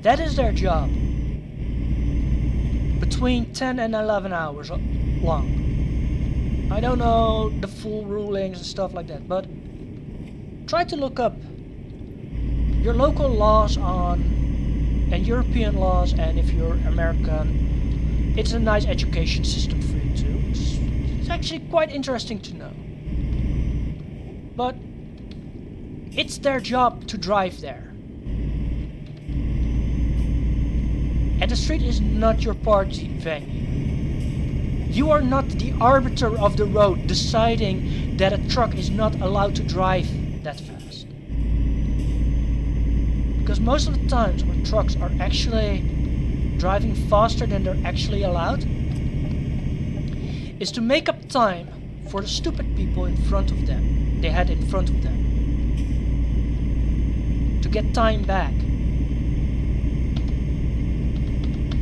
That is their job. Between 10 and 11 hours long. I don't know the full rulings and stuff like that, but try to look up your local laws on and European laws, and if you're American, it's a nice education system for you too. It's actually quite interesting to know. But it's their job to drive there. And the street is not your party venue. You are not the arbiter of the road deciding that a truck is not allowed to drive that fast. Because most of the times when trucks are actually driving faster than they're actually allowed, is to make up time for the stupid people in front of them, they had in front of them. To get time back.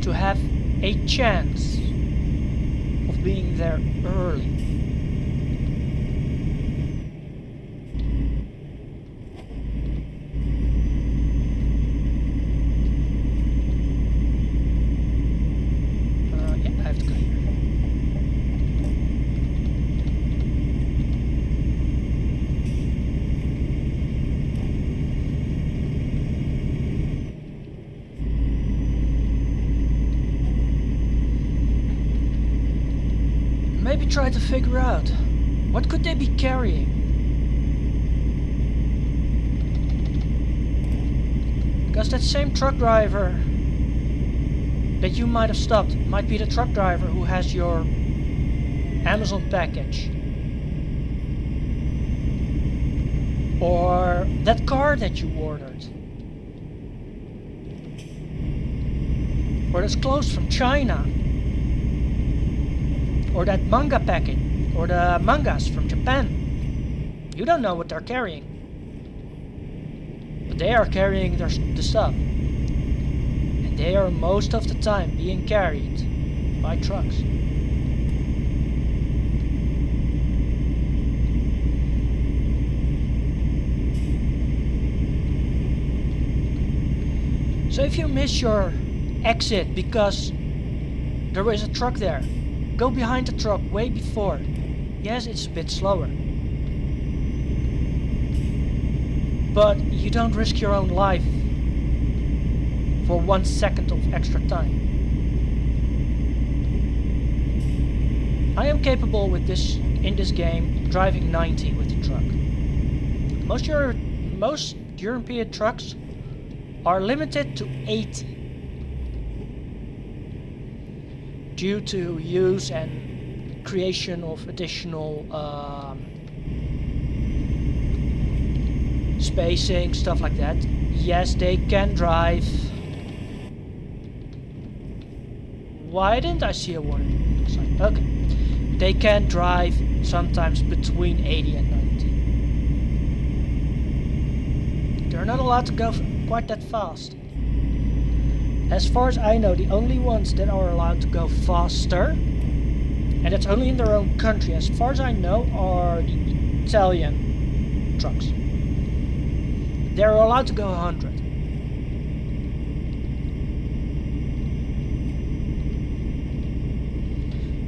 To have a chance of being there early. Yeah, I have to go here. Maybe try to figure out what could they be carrying. Because that same truck driver that you might have stopped might be the truck driver who has your Amazon package. Or that car that you ordered. Or those clothes from China. Or that manga packet, or the mangas from Japan. You don't know what they're carrying. But they are carrying the stuff. And they are most of the time being carried by trucks. So if you miss your exit because there was a truck there, go behind the truck way before. Yes, it's a bit slower. But you don't risk your own life for 1 second of extra time. I am capable with this in this game driving 90 with the truck. Most European trucks are limited to 80. Due to use and creation of additional spacing, stuff like that. Yes, they can drive. Why didn't I see a warning sign? Okay. They can drive sometimes between 80 and 90. They're not allowed to go quite that fast. As far as I know, the only ones that are allowed to go faster, and that's only in their own country, as far as I know, are the Italian trucks. They're allowed to go 100.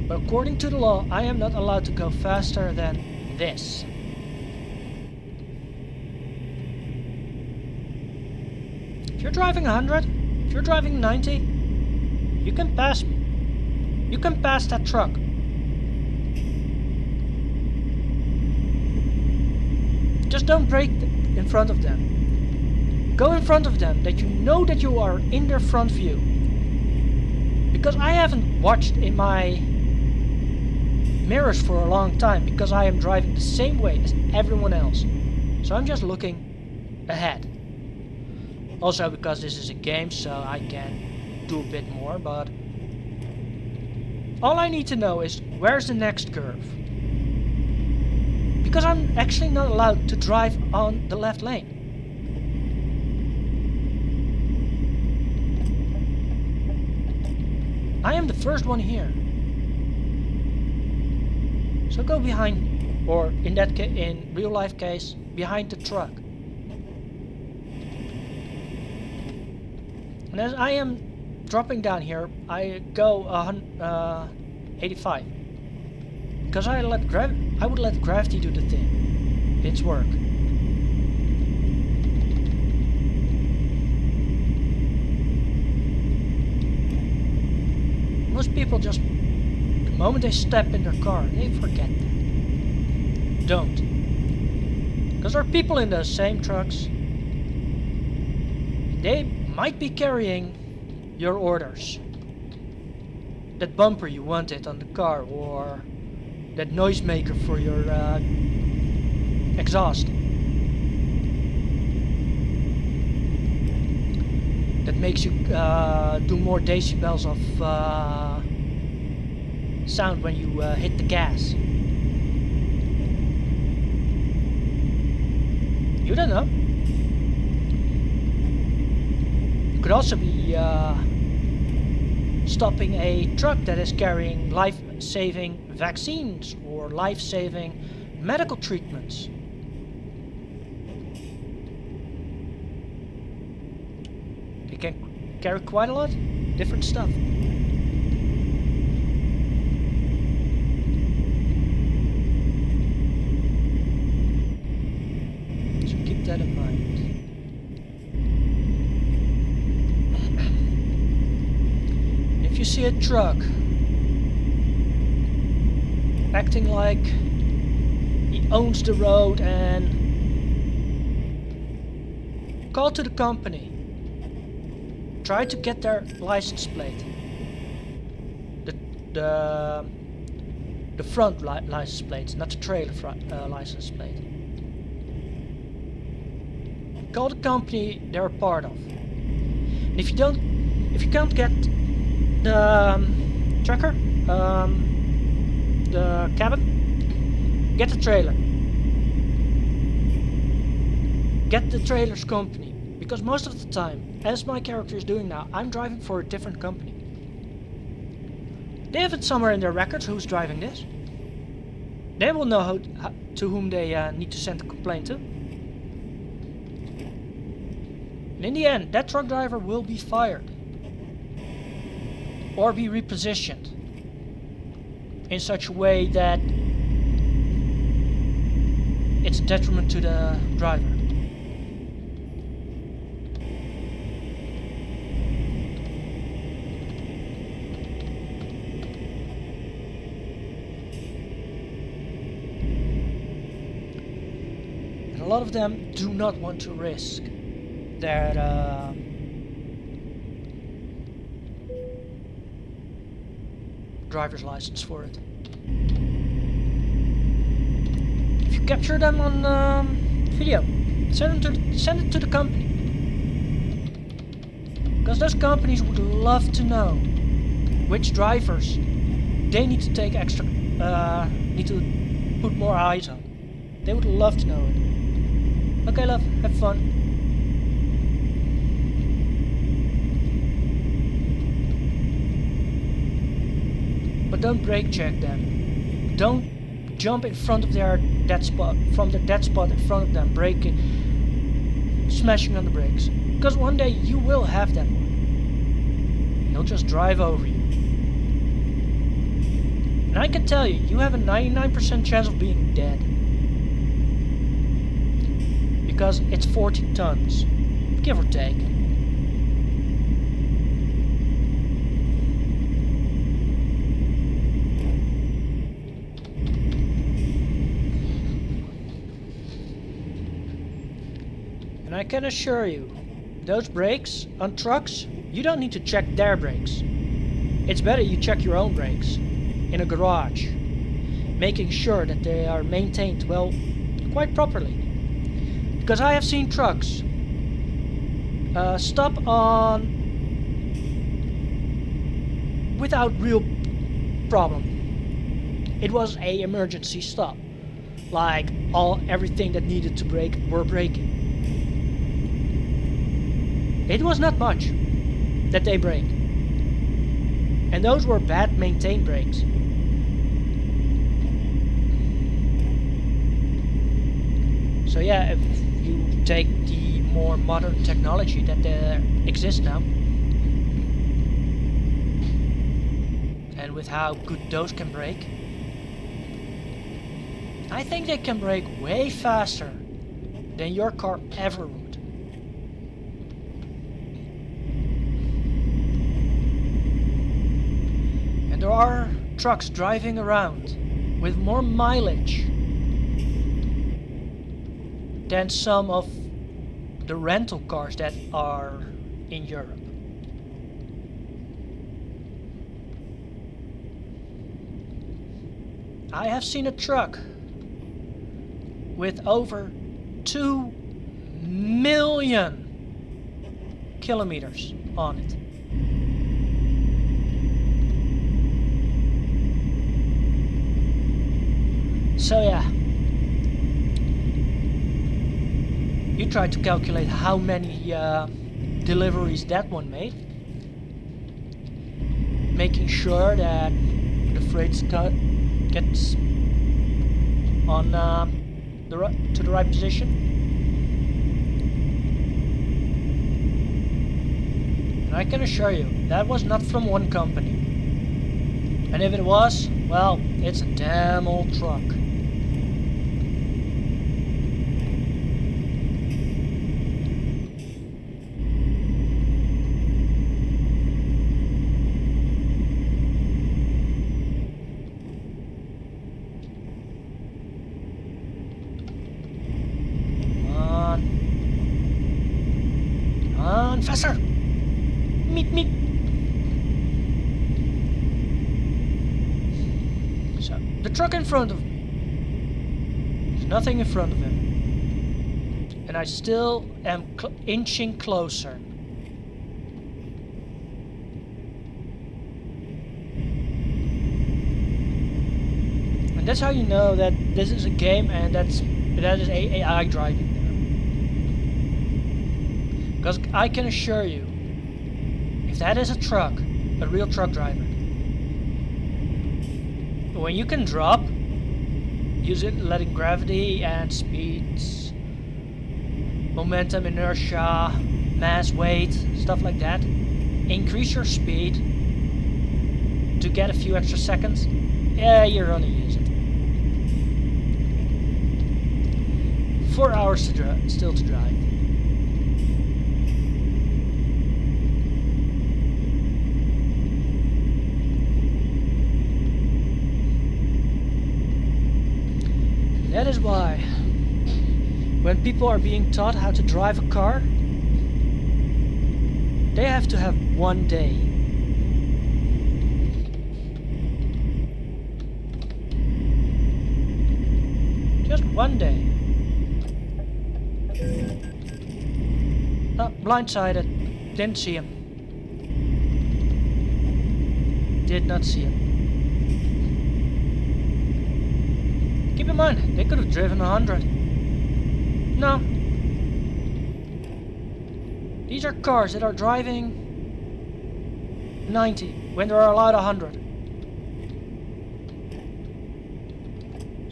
But according to the law, I am not allowed to go faster than this. If you're driving 100, if you're driving 90, you can pass me. You can pass that truck. Just don't brake in front of them. Go in front of them, that you know that you are in their front view. because I haven't watched in my mirrors for a long time because I am driving the same way as everyone else. So I'm just looking ahead. Also because this is a game, so I can do a bit more, but all I need to know is where's the next curve. Because I'm actually not allowed to drive on the left lane. I am the first one here. So go behind, or in that case, in real life case, behind the truck. And as I am dropping down here, I go 85. Because I would let gravity do the thing. Its work. Most people just, the moment they step in their car, they forget that. Don't. Because there are people in those same trucks. They might be carrying your orders. That bumper you wanted on the car, or that noisemaker for your exhaust. That makes you do more decibels of sound when you hit the gas. You don't know. You could also be stopping a truck that is carrying life-saving vaccines or life-saving medical treatments. They can carry quite a lot different stuff. So keep that in mind. If you see a truck acting like he owns the road, and call to the company. Try to get their license plate. The front license plate, not the trailer license plate. Call the company they're a part of. And if you can't get the tracker, the cabin, get the trailer. Get the trailer's company, because most of the time, as my character is doing now, I'm driving for a different company. They have it somewhere in their records who's driving this. They will know to whom they need to send a complaint to. And in the end, that truck driver will be fired. Or be repositioned in such a way that it's a detriment to the driver. And a lot of them do not want to risk their driver's license for it. If you capture them on video, send it to the company, because those companies would love to know which drivers they need to take extra, need to put more eyes on. They would love to know it. Okay, love, have fun. But don't brake check them. Don't jump in front of their dead spot, from the dead spot in front of them, braking, smashing on the brakes. Because one day you will have that one. He'll just drive over you. And I can tell you, you have a 99% chance of being dead. Because it's 40 tons, give or take. And I can assure you, those brakes on trucks, you don't need to check their brakes. it's better you check your own brakes in a garage, making sure that they are maintained well, quite properly. Because I have seen trucks stop on without real problem. It was a emergency stop, like everything that needed to brake were braking. It was not much that they brake, and those were bad maintained brakes. So yeah, if you take the more modern technology that there exists now, and with how good those can brake, I think they can brake way faster than your car ever would. And there are trucks driving around with more mileage than some of the rental cars that are in Europe. I have seen a truck with over 2 million kilometers on it. So yeah, you try to calculate how many deliveries that one made, making sure that the freight gets on to the right position. And I can assure you, that was not from one company. And if it was, well, it's a damn old truck. Faster! Meet. So, the truck in front of me. There's nothing in front of him. And I still am inching closer. And that's how you know that this is a game and that is AI driving. Because I can assure you, if that is a truck, a real truck driver, when you can drop, letting gravity and speeds, momentum, inertia, mass, weight, stuff like that, increase your speed to get a few extra seconds, yeah, you're gonna use it. 4 hours still to drive. That is why, when people are being taught how to drive a car, they have to have one day. Just one day. Oh, blindsided. Didn't see him. Did not see him. Keep in mind, they could have driven 100. No. These are cars that are driving 90 when they are allowed 100.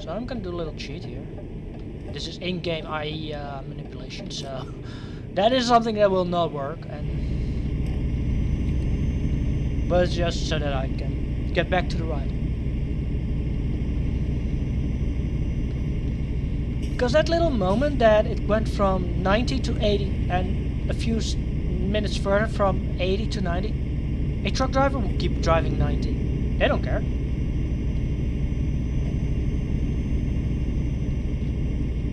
So I'm gonna do a little cheat here. This is in-game IE manipulation, so that is something that will not work. But it's just so that I can get back to the right. Because that little moment that it went from 90 to 80 and a few minutes further from 80 to 90, a truck driver will keep driving 90. They don't care.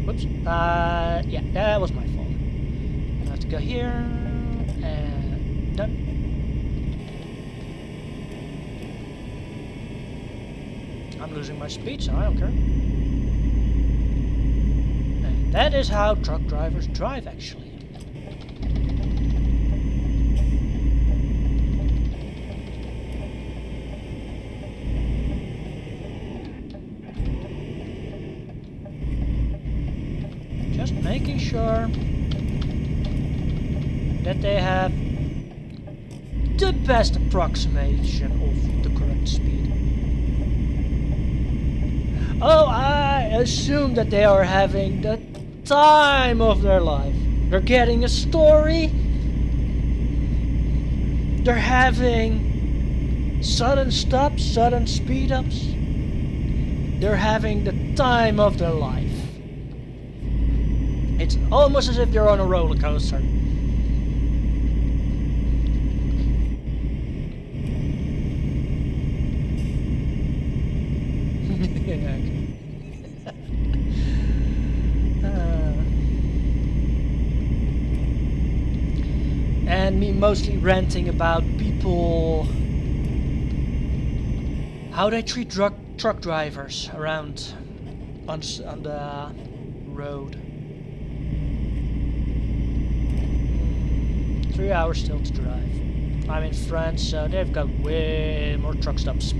Whoops. Yeah, that was my fault. I have to go here and done. I'm losing my speed, so I don't care. And that is how truck drivers drive, actually. Just making sure that they have the best approximation of the correct speed. Oh, I assume that they are having the time of their life. They're getting a story. They're having sudden stops, sudden speed ups. They're having the time of their life. It's almost as if they're on a roller coaster. And me mostly ranting about people, how they treat truck drivers around on the road. 3 hours still to drive. I'm in France, so they've got way more truck stops.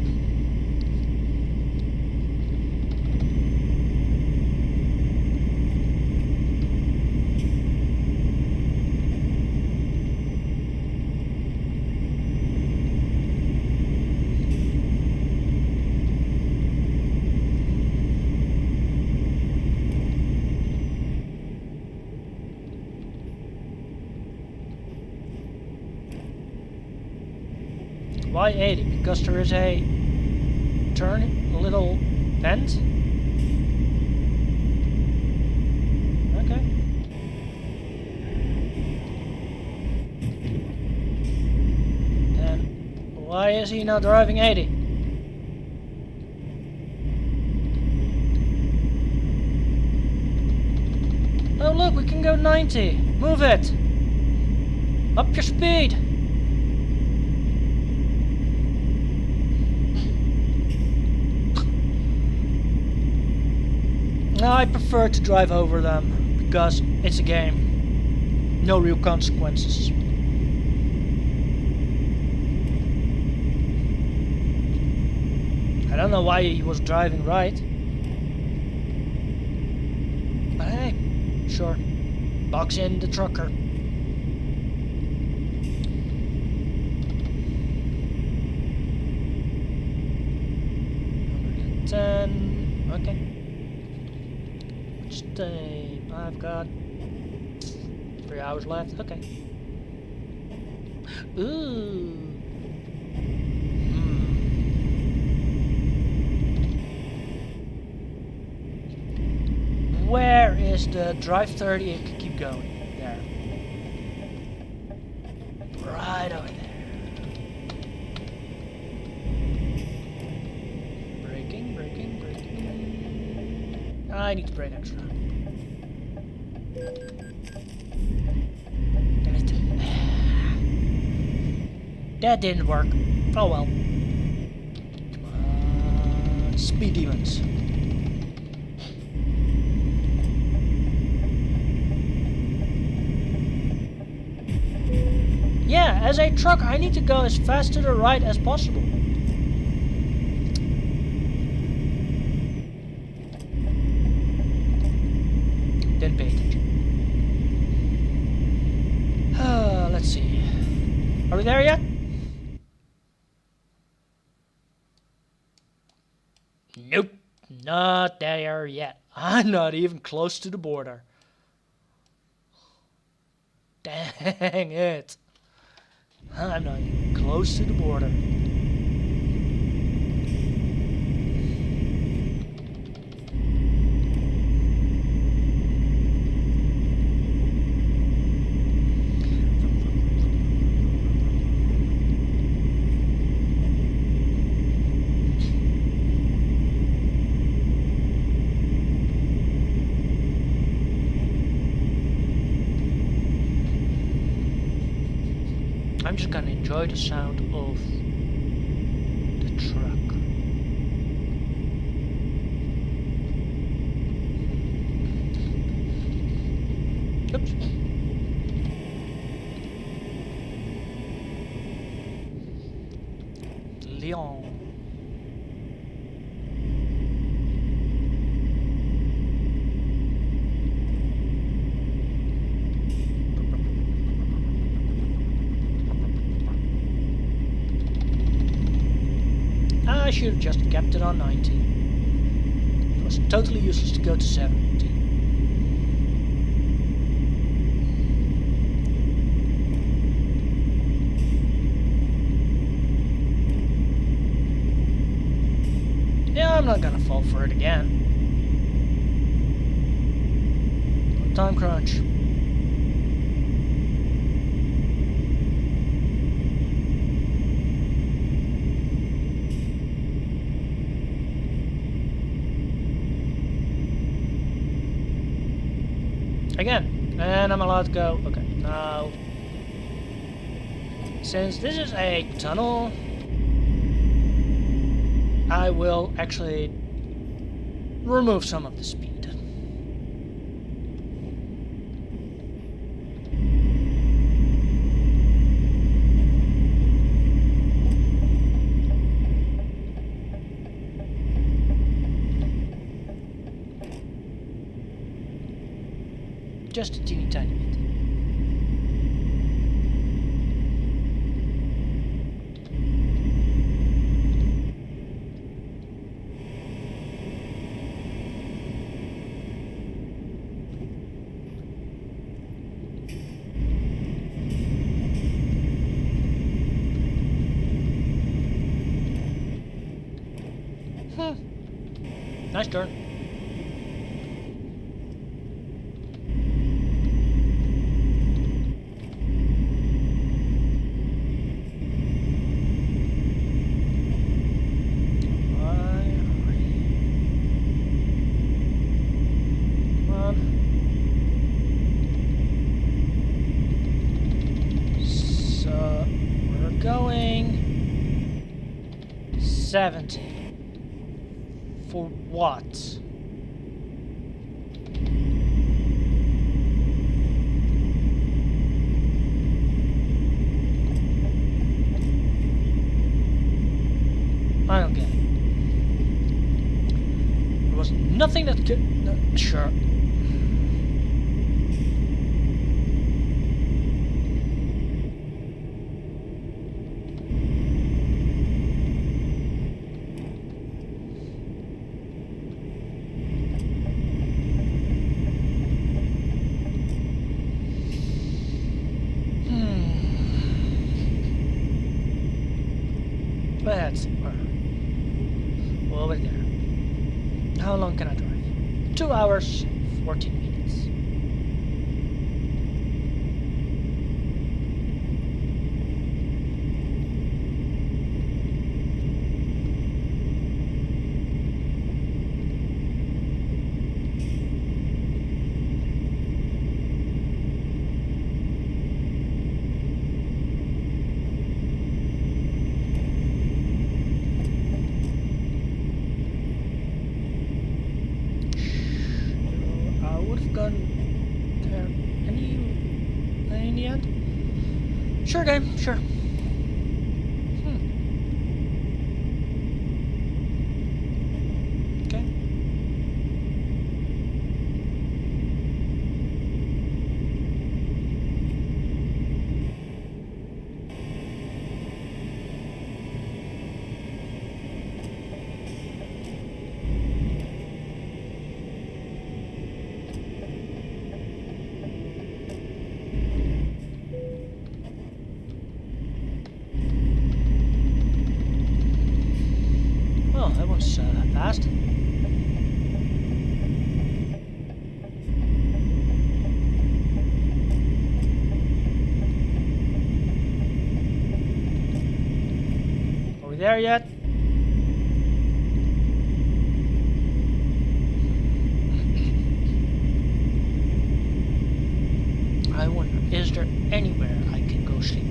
Why 80? Because there is a turn, a little bend? Okay. And why is he not driving 80? Oh look, we can go 90. Move it. Up your speed. No, I prefer to drive over them, because it's a game. No real consequences. I don't know why he was driving right. But hey, sure. Box in the trucker. 110. Okay. Time. I've got 3 hours left. Okay. Ooh. Where is the drive 30? It could keep going. There. Right over there. Braking. I need to brake extra. That didn't work. Oh well. Come on. Speed demons. Yeah, as a truck, I need to go as fast to the right as possible. Didn't pay attention. Let's see. Are we there yet? Nope, not there yet. I'm not even close to the border. Dang it. I'm not even close to the border. I'm just gonna enjoy the sound of the truck. Oops. Lyon. I should have just kept it on 90. It was totally useless to go to 70. Yeah, I'm not gonna fall for it again. Time crunch. Again, and I'm allowed to go. Okay, now, since this is a tunnel, I will actually remove some of the speed. Just a teeny tiny bit. Nice turn. So we're going 70. For what? I don't get it. There was nothing that could... sure. Let's see. Well, over there. How long can I drive? 2 hours, 14 minutes. Sure, game, sure. Okay. Oh, that was fast. Are we there yet? I wonder, is there anywhere I can go sleeping?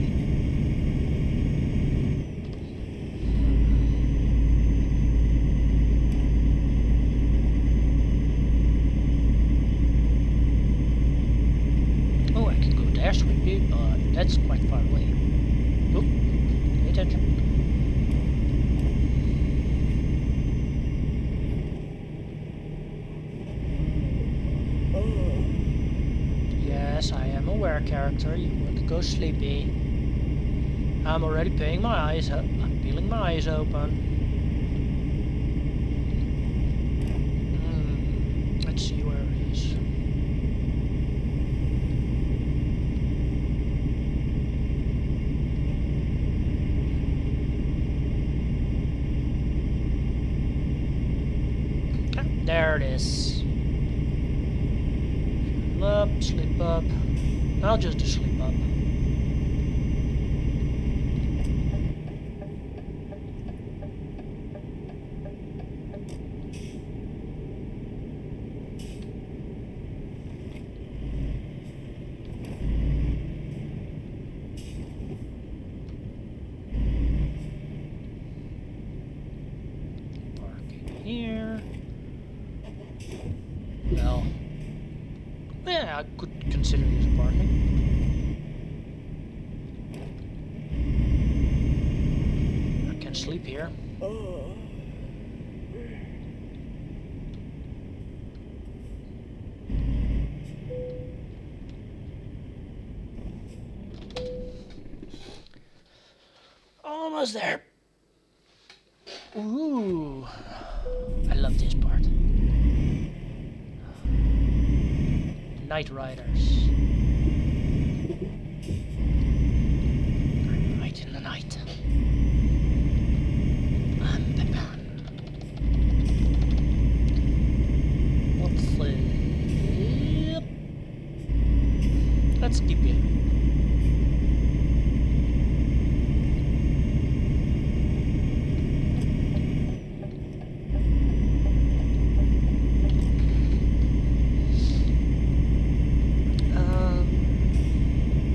aware character. You want to go sleepy. I'm already peeling my eyes. I'm peeling my eyes open. Let's see where it is. Ah, there it is. Sleep up. I'll just do sleep up. Parking here. Well. Yeah, I could consider this parking. I can sleep here. Almost there. Ooh, I love this part. Night Riders. Right in the night. I'm Batman. Let's keep it.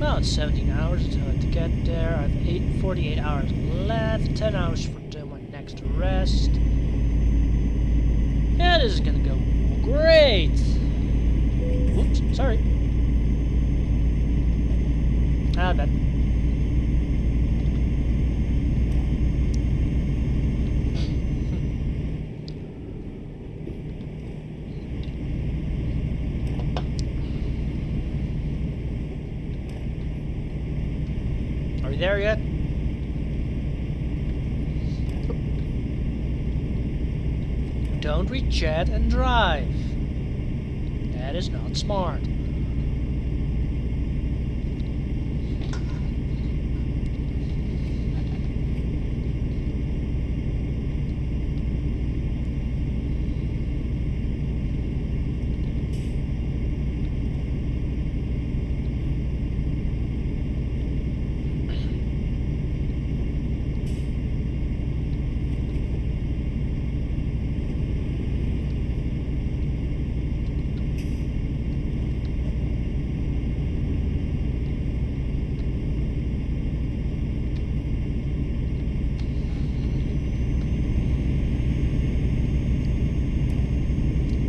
Well, it's 17 hours to get there. I have 48 hours left. 10 hours for my next rest. Yeah, this is gonna go great. Oops, sorry. Ah, bad. Are we there yet? Don't read chat and drive. That is not smart.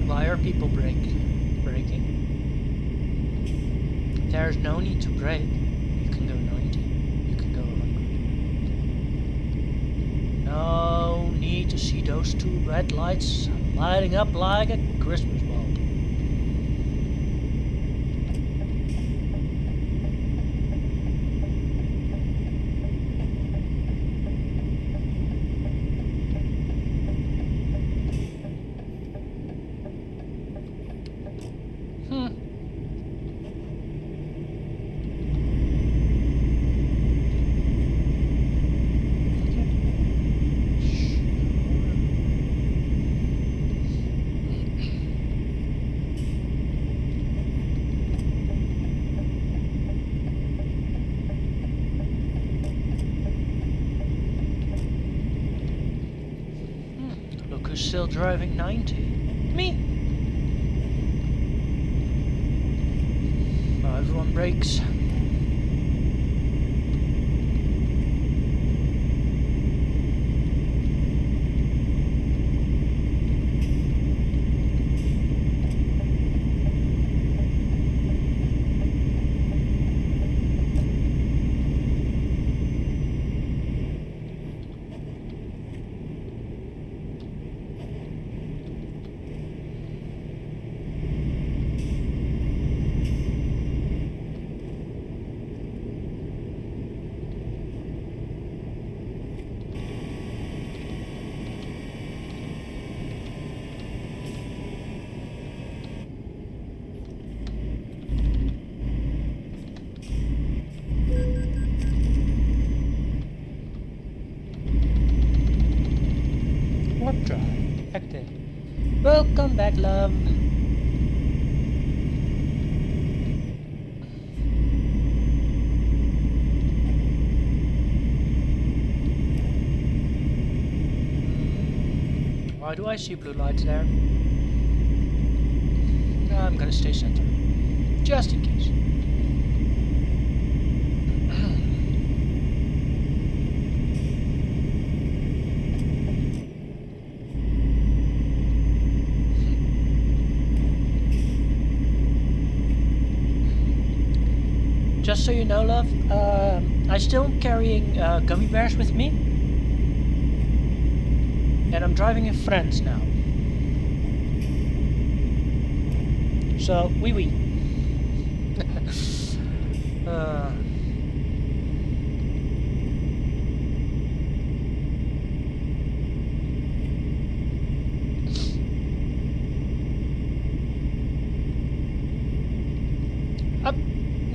Why are people breaking? There's no need to brake. You can go 90. You can go 100. No need to see those two red lights lighting up like a Christmas bulb. Look who's still driving 90. Me. Well, everyone brakes. Welcome back, love. Why do I see blue lights there? I'm gonna stay center. Just in case. Just so you know, love, I still am carrying gummy bears with me. And I'm driving in France now. So, wee wee.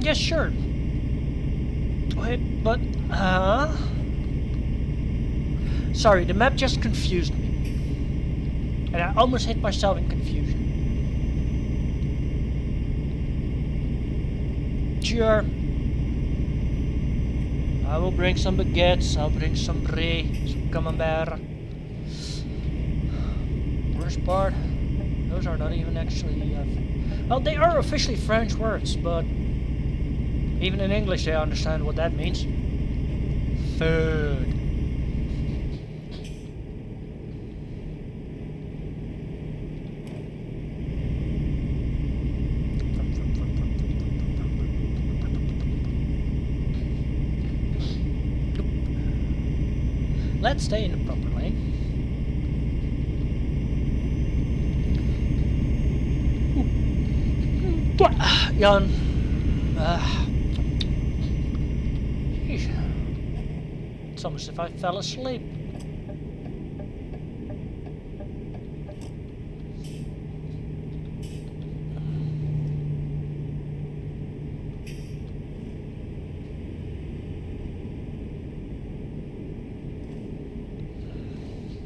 Yeah, sure. Wait, but, sorry, the map just confused me. And I almost hit myself in confusion. Sure. I will bring some baguettes, I'll bring some brie, some camembert. Worst part, those are not even actually, well, they are officially French words, but even in English they understand what that means. Food. Let's stay in the proper lane. Jan. It's almost as if I fell asleep.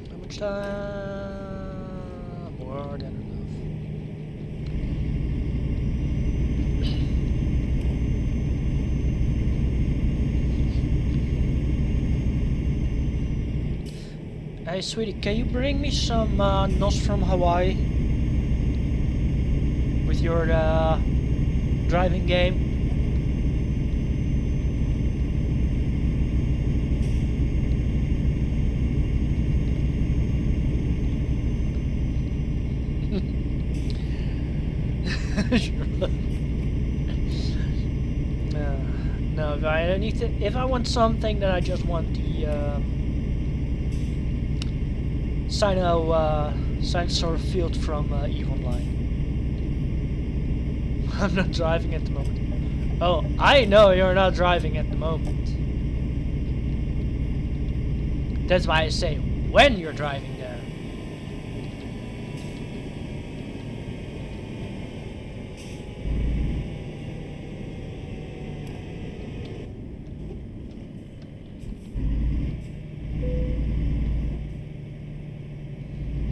How much time? More than enough. Hey, sweetie, can you bring me some nos from Hawaii with your driving game? No, I need to. If I want something, then I just want the Sino field from EVE Online. I'm not driving at the moment. Oh, I know you're not driving at the moment. That's why I say when you're driving there.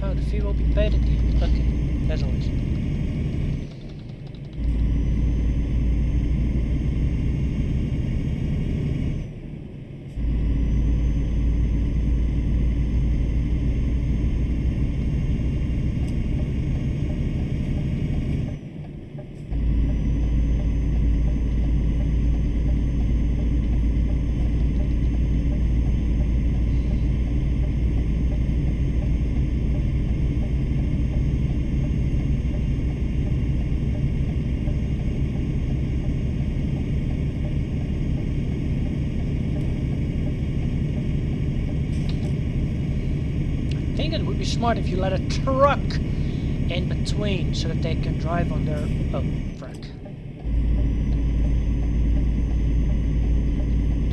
Oh, the fee will be paid at the end. Okay, as always. I think it would be smart if you let a truck in between so that they can drive on their... Oh, frack.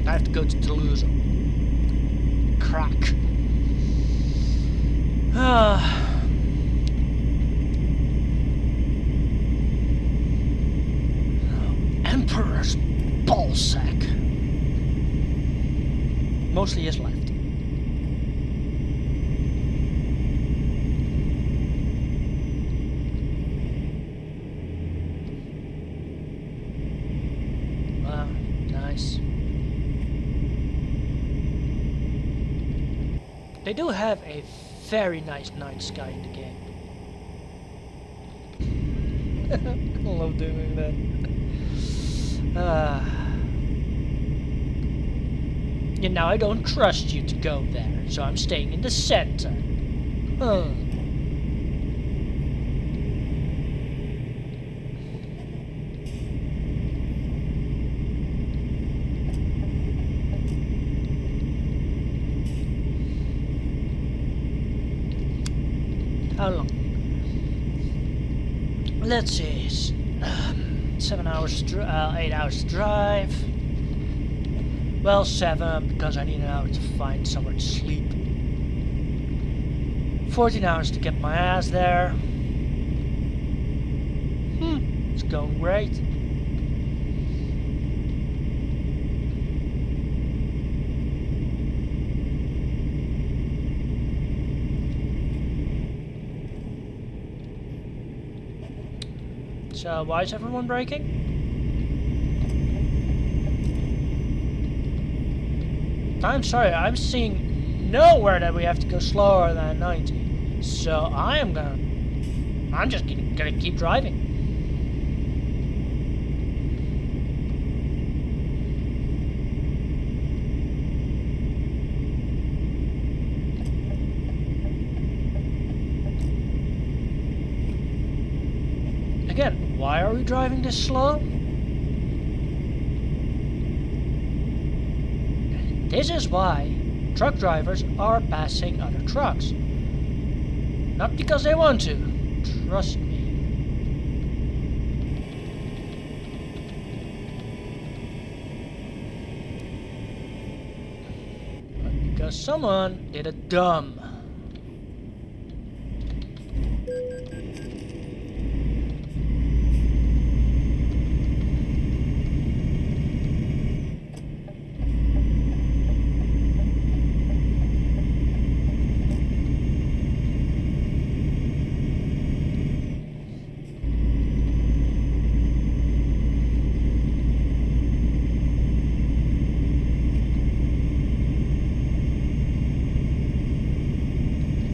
I have to go to Toulouse. Crack. Emperor's ballsack. Mostly his left. They do have a very nice night sky in the game. I love doing that. And now I don't trust you to go there, so I'm staying in the center. How long? Let's see. 7 hours, 8 hours drive. Well, 7 because I need an hour to find somewhere to sleep. 14 hours to get my ass there. It's going great. So, why is everyone braking? I'm sorry, I'm seeing nowhere that we have to go slower than 90. So I'm just gonna keep driving. Again, why are we driving this slow? This is why truck drivers are passing other trucks. Not because they want to. Trust me. But because someone did it dumb.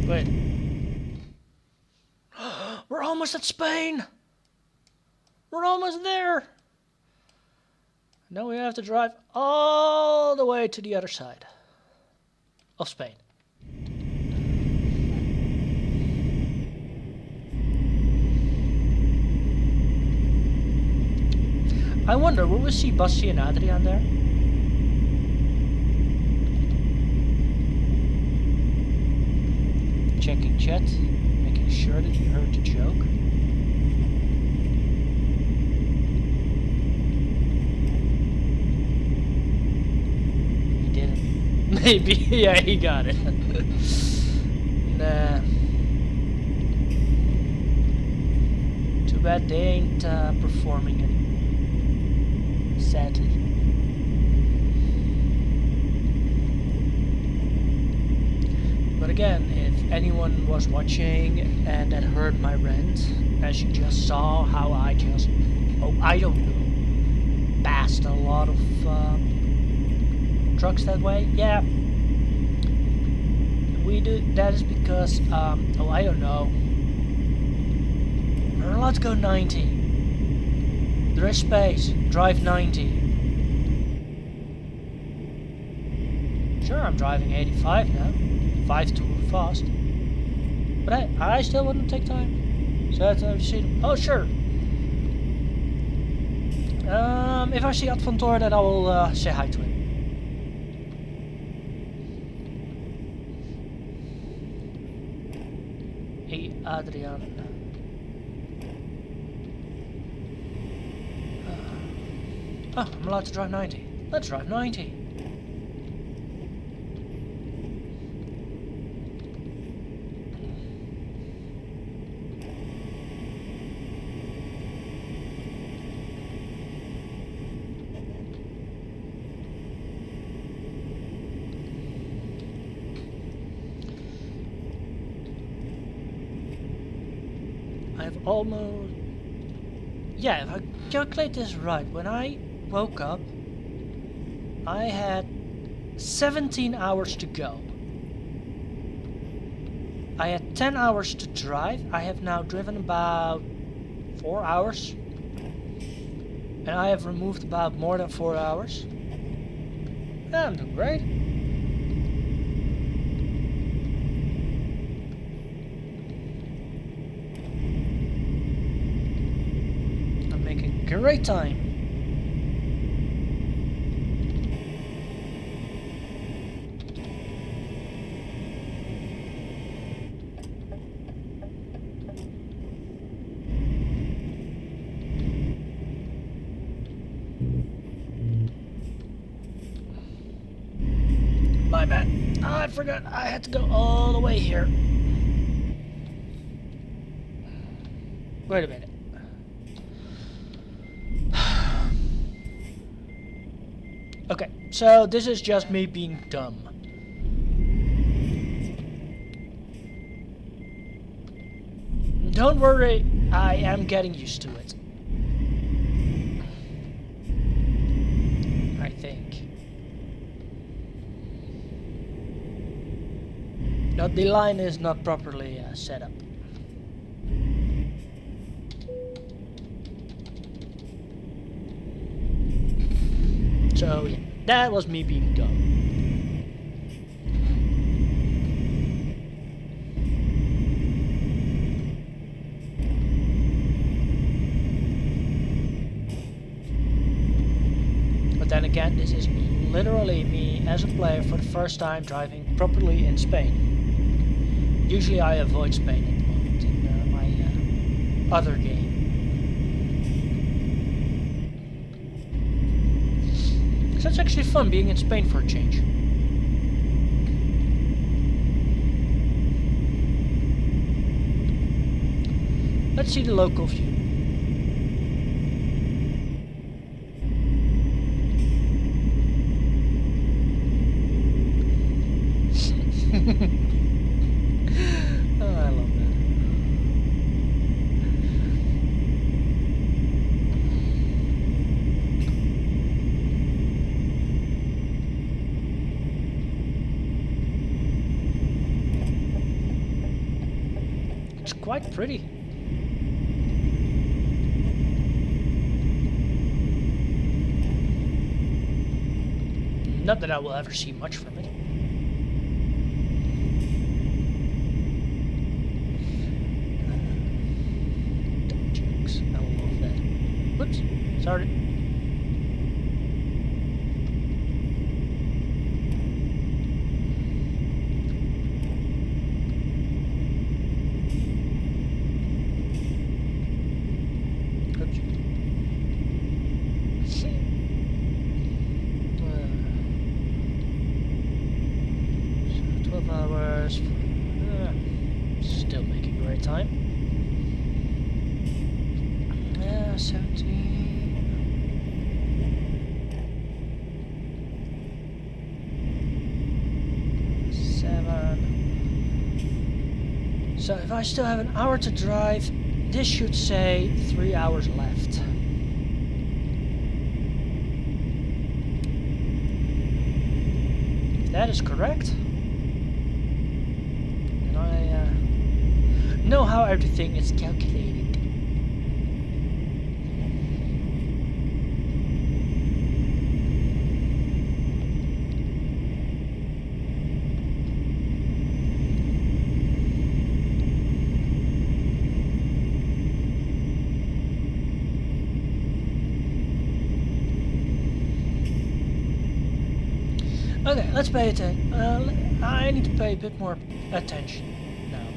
Wait. We're almost at Spain! We're almost there! Now we have to drive all the way to the other side of Spain. I wonder, will we see Bassi and Adrian there? Checking chat, making sure that you heard the joke. He didn't. Maybe, yeah, he got it. Nah. Too bad they ain't performing it. Sadly. But again, if anyone was watching and had heard my rant, as you just saw how I just, I don't know, passed a lot of trucks that way, yeah. We do, that is because, I don't know. We're allowed to go 90. There is space, drive 90. Sure, I'm driving 85 now. 5 too fast. But I still want to take time. So that's how you see them. Oh, sure. If I see Ad van Tor, then I will say hi to him. Hey, Adrian. Oh, I'm allowed to drive 90. Let's drive 90. I've almost... Yeah, if I calculate this right, when I woke up, I had 17 hours to go. I had 10 hours to drive. I have now driven about 4 hours. And I have removed about more than 4 hours. Yeah, I'm doing great. I'm making great time. My bad. I forgot I had to go all the way here. Wait a minute. Okay, so this is just me being dumb. Don't worry, I am getting used to it. I think. No, the line is not properly set up. So yeah, that was me being dumb. But then again, this is literally me as a player for the first time driving properly in Spain. Usually I avoid Spain at the moment in my other game. So it's actually fun being in Spain for a change. Let's see the local view. Oh, I love that. It's quite pretty. Not that I will ever see much from it. Dumb jokes. I love that. Whoops. Sorry. Still making great time. 17. So if I still have an hour to drive, this should say 3 hours left. If that is correct, then I know how everything is calculated. Okay, let's pay attention. I need to pay a bit more attention now.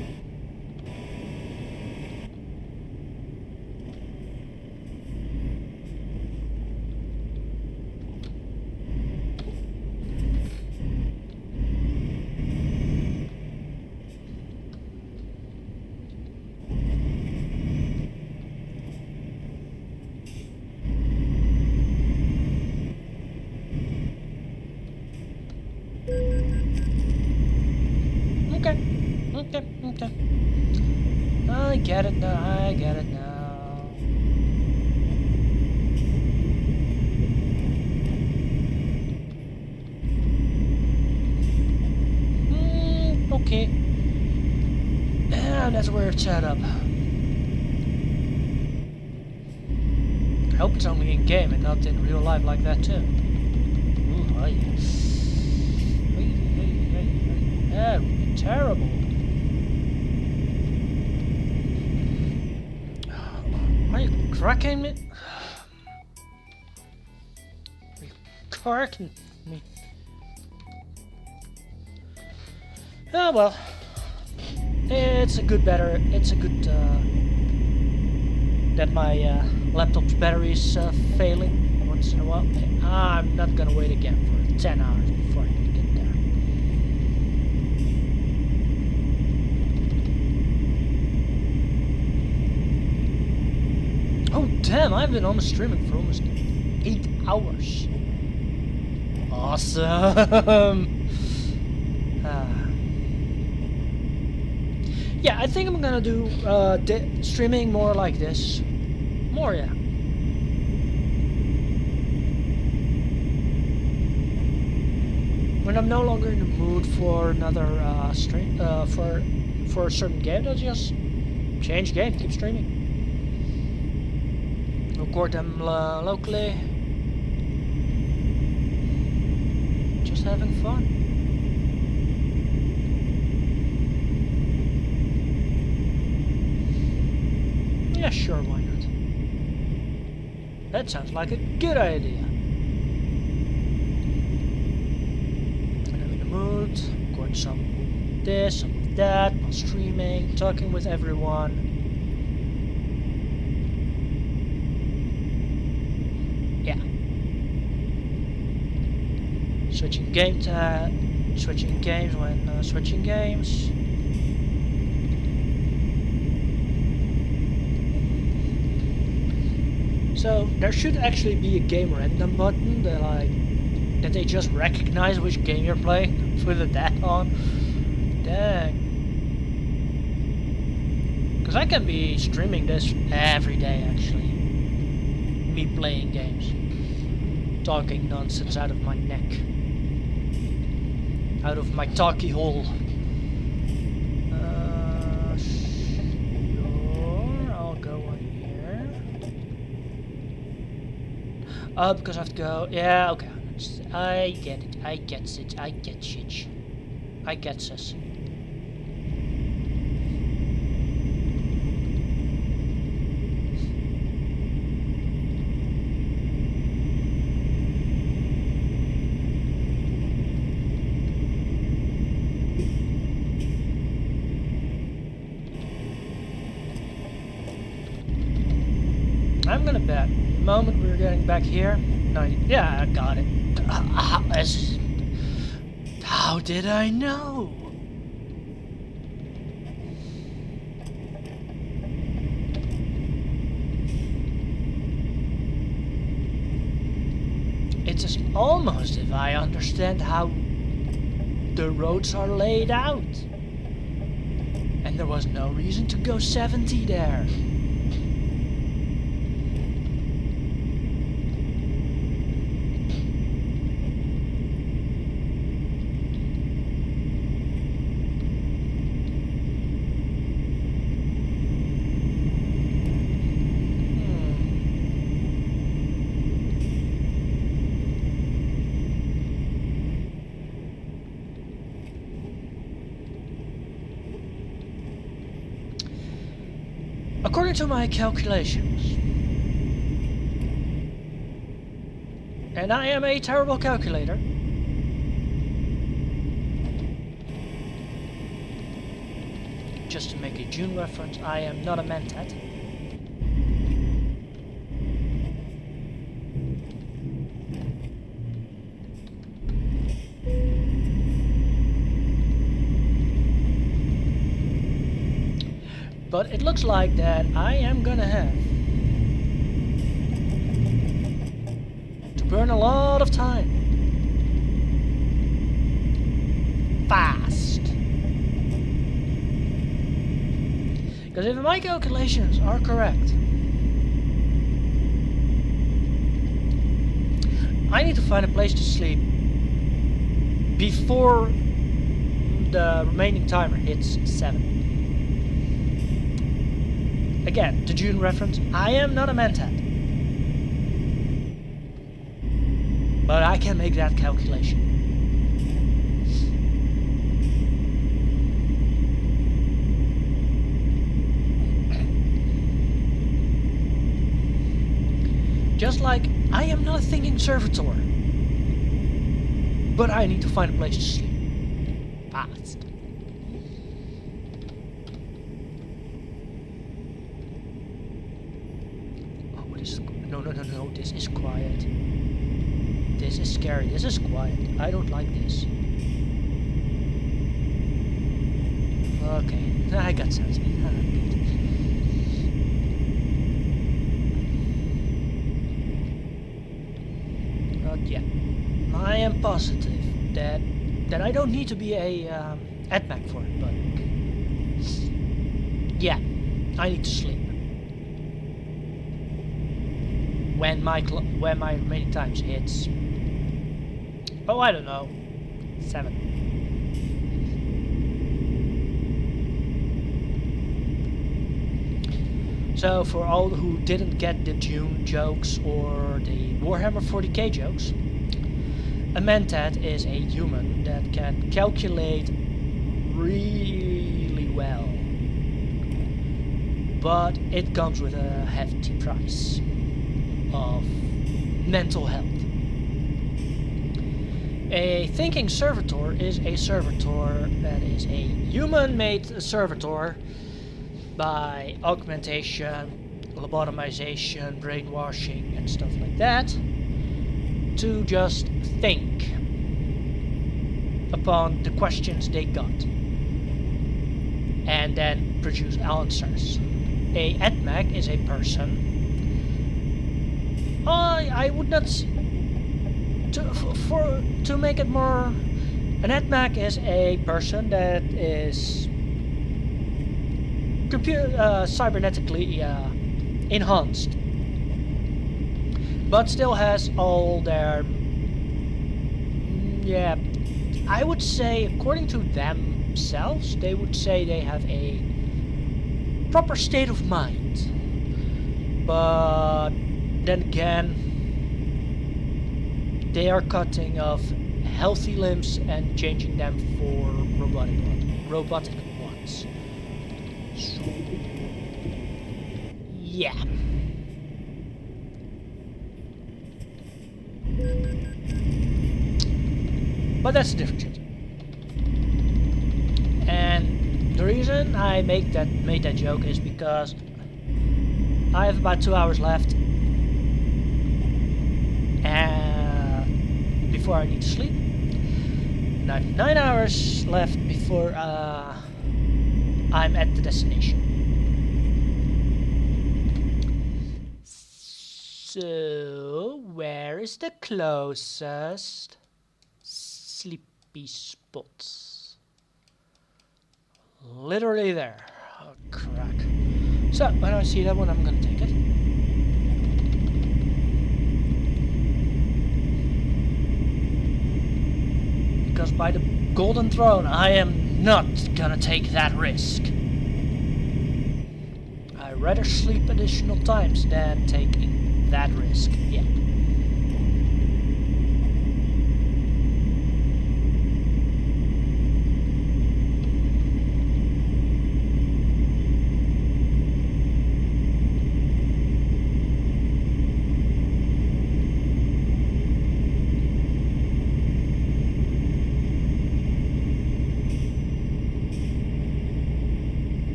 Okay. I get it now, I get it now. Okay. Damn, that's a weird setup. I hope it's only in game and not in real life like that too. Ooh, oh yeah. That would be terrible. Are you cracking me? Are you cracking me? Oh well. It's a good that my laptop's battery is failing once in a while. I'm not gonna wait again for 10 hours before I can get there. Oh damn, I've been on the streaming for almost 8 hours. Awesome! Yeah, I think I'm gonna do streaming more like this. More, yeah. When I'm no longer in the mood for another stream, for a certain game, I'll just change game, keep streaming. Record them locally. Just having fun. Yeah, sure, why not? That sounds like a good idea. When I'm in the mood, record some of this, some of that, while streaming, talking with everyone. Yeah. Switching games when switching games. So there should actually be a game random button that they just recognize which game you're playing with that on. Dang. Because I can be streaming this every day actually. Me playing games. Talking nonsense out of my neck. Out of my talkie hole. Because I have to go. Yeah, okay. I get it. I get it. I get it. I get this. I'm gonna bet. The moment we're getting back here, 90. Yeah, I got it. How did I know? It's almost if I understand how the roads are laid out. And there was no reason to go 70 there. According to my calculations, and I am a terrible calculator, just to make a June reference, I am not a mentat. But it looks like that I am gonna have to burn a lot of time. Fast. Because if my calculations are correct, I need to find a place to sleep before the remaining timer hits 7. Again, the Dune reference. I am not a mentat, but I can make that calculation. Just like I am not a thinking servitor, but I need to find a place to sleep. Fast. Oh, what is... No, this is quiet. This is scary, this is quiet. I don't like this. Okay, I got sense. Yeah, I am positive that I don't need to be a AdMac for it, but yeah, I need to sleep. When my remaining times hits, oh, I don't know, 7. So for all who didn't get the Dune jokes or the Warhammer 40k jokes, a mentat is a human that can calculate really well, but it comes with a hefty price of mental health. A thinking servitor is a servitor that is a human-made servitor by augmentation, lobotomization, brainwashing, and stuff like that, to just think upon the questions they got and then produce answers. A AdMac is a person. I would not to make it more. An AdMac is a person that is cybernetically enhanced, but still has all their yeah, I would say, according to themselves, they would say they have a proper state of mind, but then again, they are cutting off healthy limbs and changing them for robotic ones. So, yeah. But that's a different shit. And the reason I made that joke is because I have about 2 hours left before I need to sleep. And I have 9 hours left before I'm at the destination. So, where is the closest sleepy spots? Literally there. Oh, crack. So, when I see that one, I'm gonna take it. Because by the Golden Throne, I am not gonna take that risk. I'd rather sleep additional times than taking that risk. Yeah.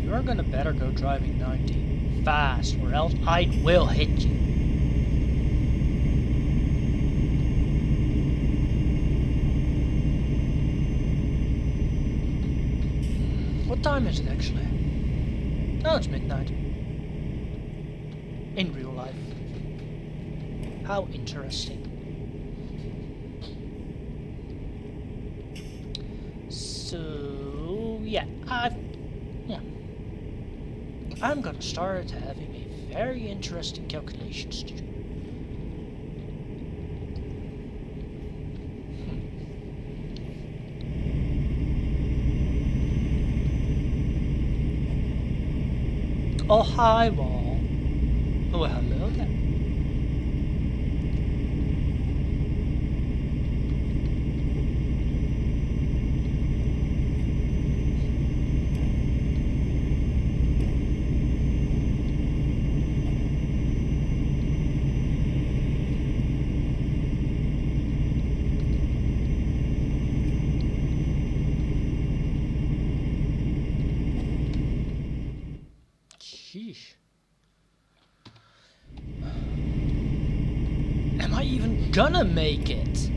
You're gonna better go driving 90 fast, or else I will hit you. What time is it actually? Oh, it's midnight. In real life. How interesting. So, yeah, I'm gonna start having a very interesting calculations to do. Oh, hi, wall. Oh, hello there. Sheesh. Am I even gonna make it?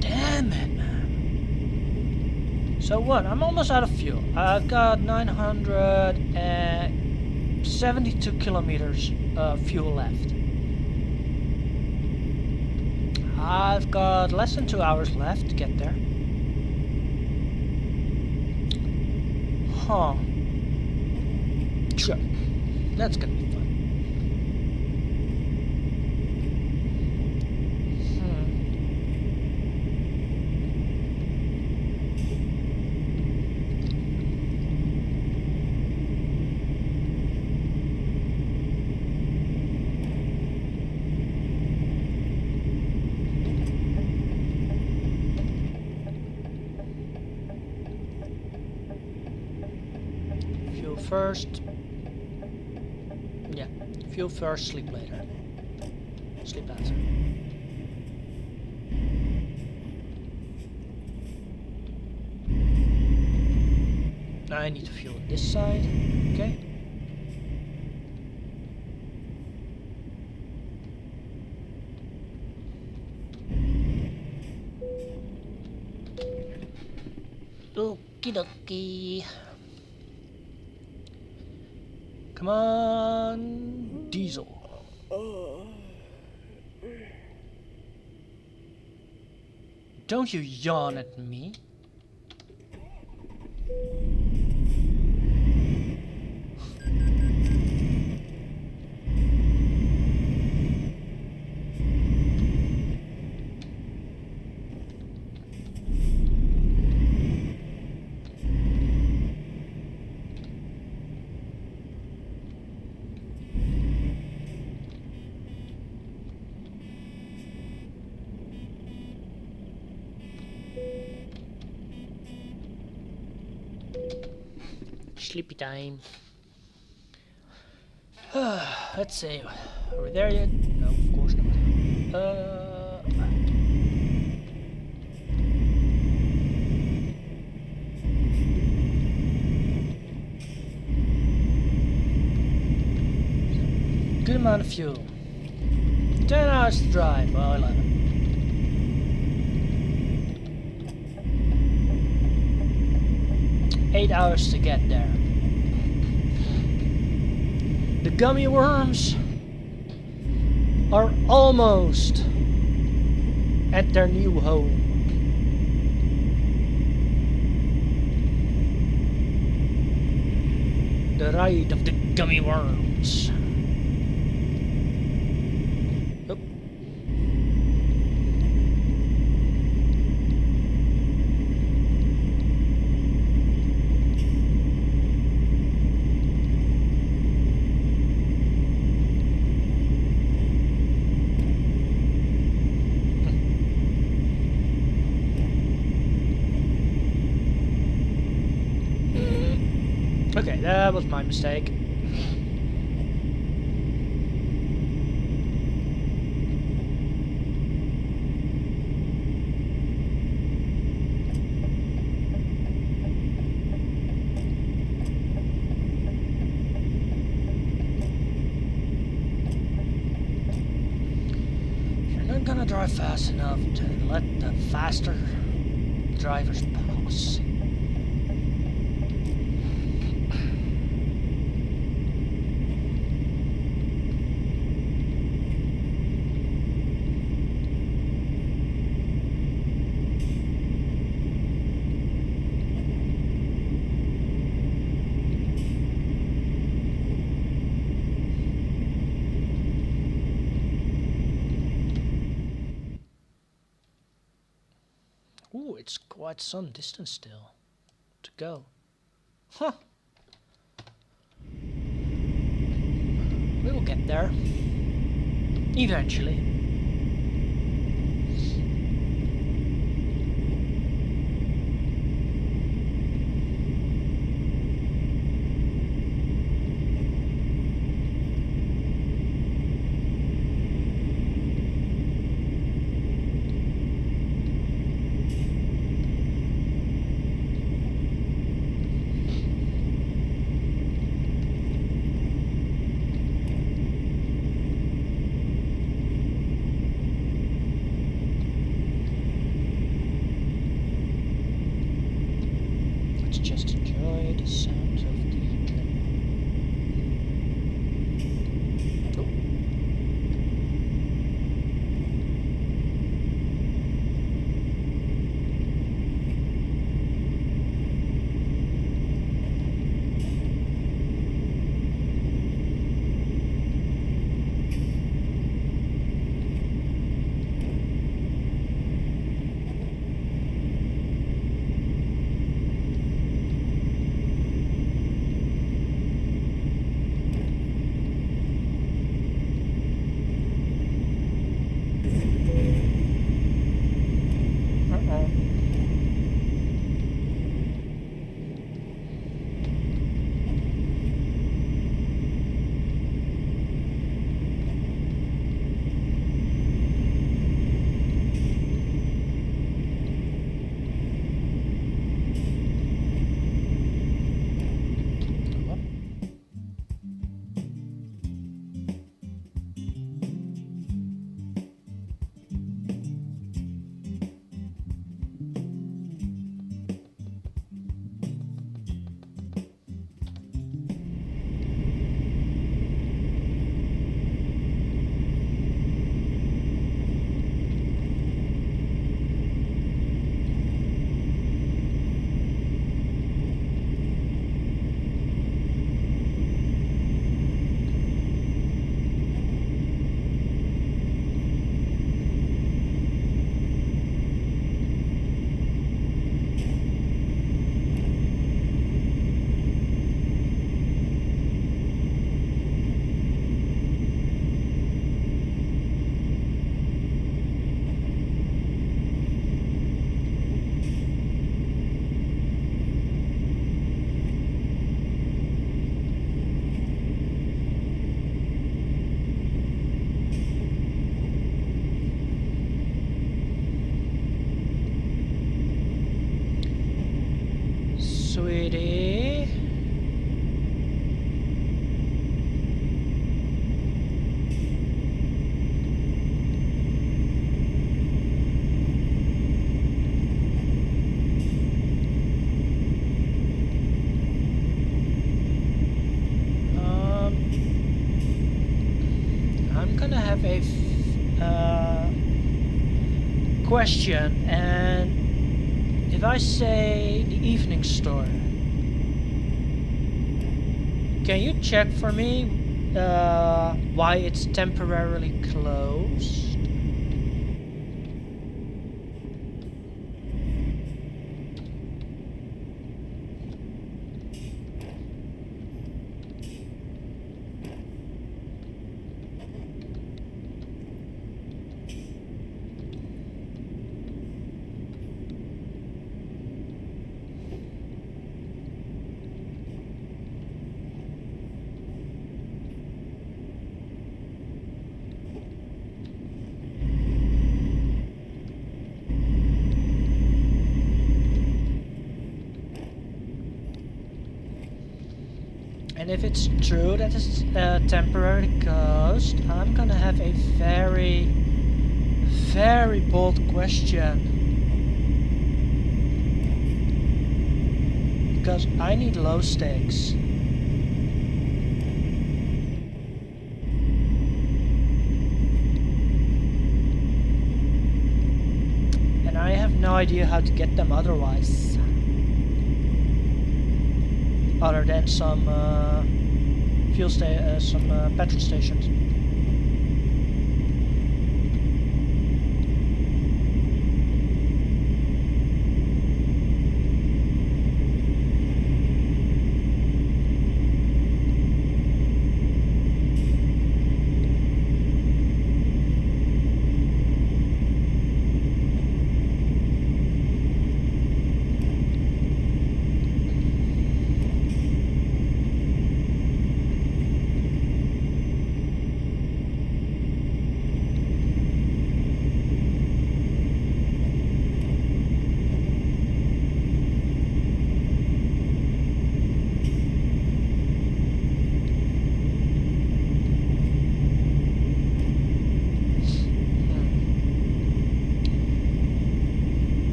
Damn it, man. So what? I'm almost out of fuel. I've got 972 kilometers of fuel left. I've got less than 2 hours left to get there. Huh. Sure. That's gonna be fun. Fuel first. Yeah. Fuel first, sleep later. Sleep after. Now I need to fuel this side. Okay. Okie dokie. Come on, diesel. Don't you yawn at me. Sleepy time. Let's see. Are we there yet? No, of course not. Good amount of fuel. 10 hours to drive. Well, 11. Eight hours to get there. The gummy worms are almost at their new home. The ride of the gummy worms. Oh. Okay, that was my mistake. You're not gonna drive fast enough to let the faster drivers pass. Ooh, it's quite some distance still to go. Huh. We will get there. Eventually. Just enjoy the sound of the oh. Sweetie. I'm gonna have a question, and if I say the evening store, can you check for me why it's temporarily closed? And if it's true that it's temporarily closed, I'm gonna have a very, very bold question. Because I need low stakes. And I have no idea how to get them otherwise. Other than some petrol stations.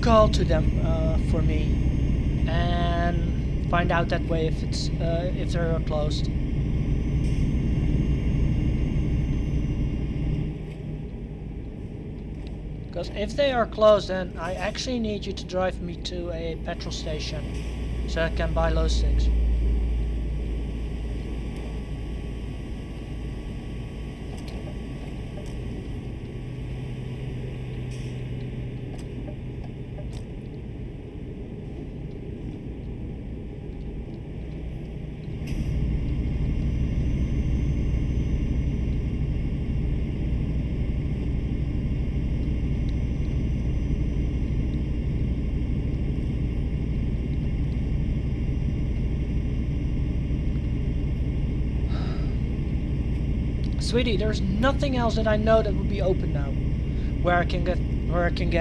call to them for me and find out that way if they're closed. Because if they are closed, then I actually need you to drive me to a petrol station so I can buy low sticks. Sweetie, there's nothing else that I know that would be open now, where I can get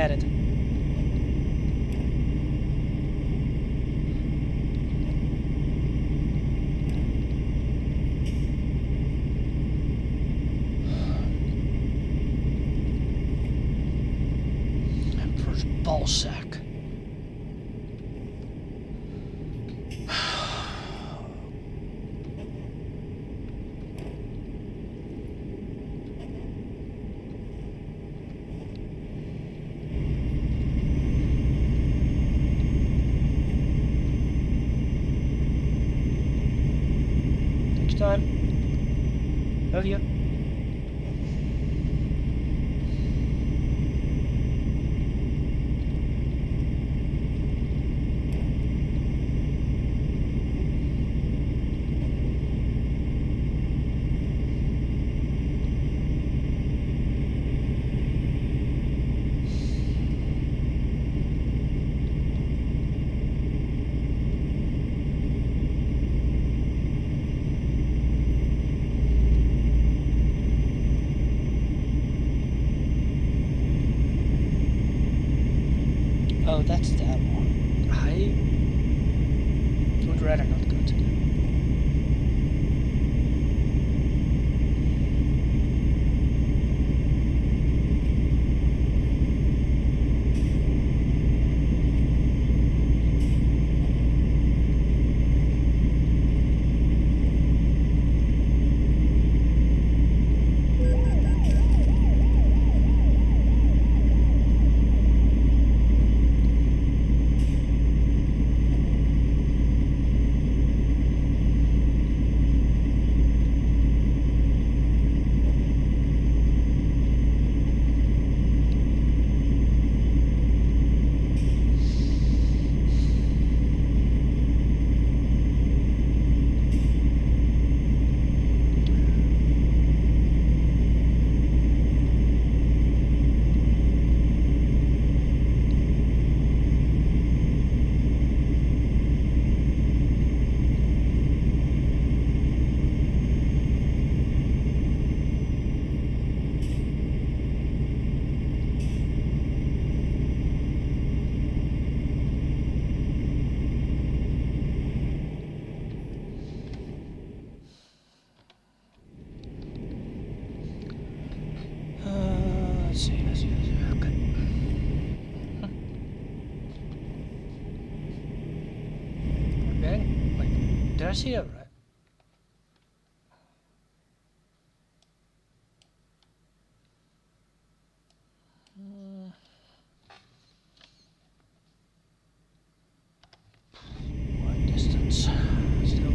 it. Emperor's ballsack. Time. Love you. Oh, that's that one. I would rather not go to that. Let's see, okay. Okay, wait, did I see that right? What distance? Still.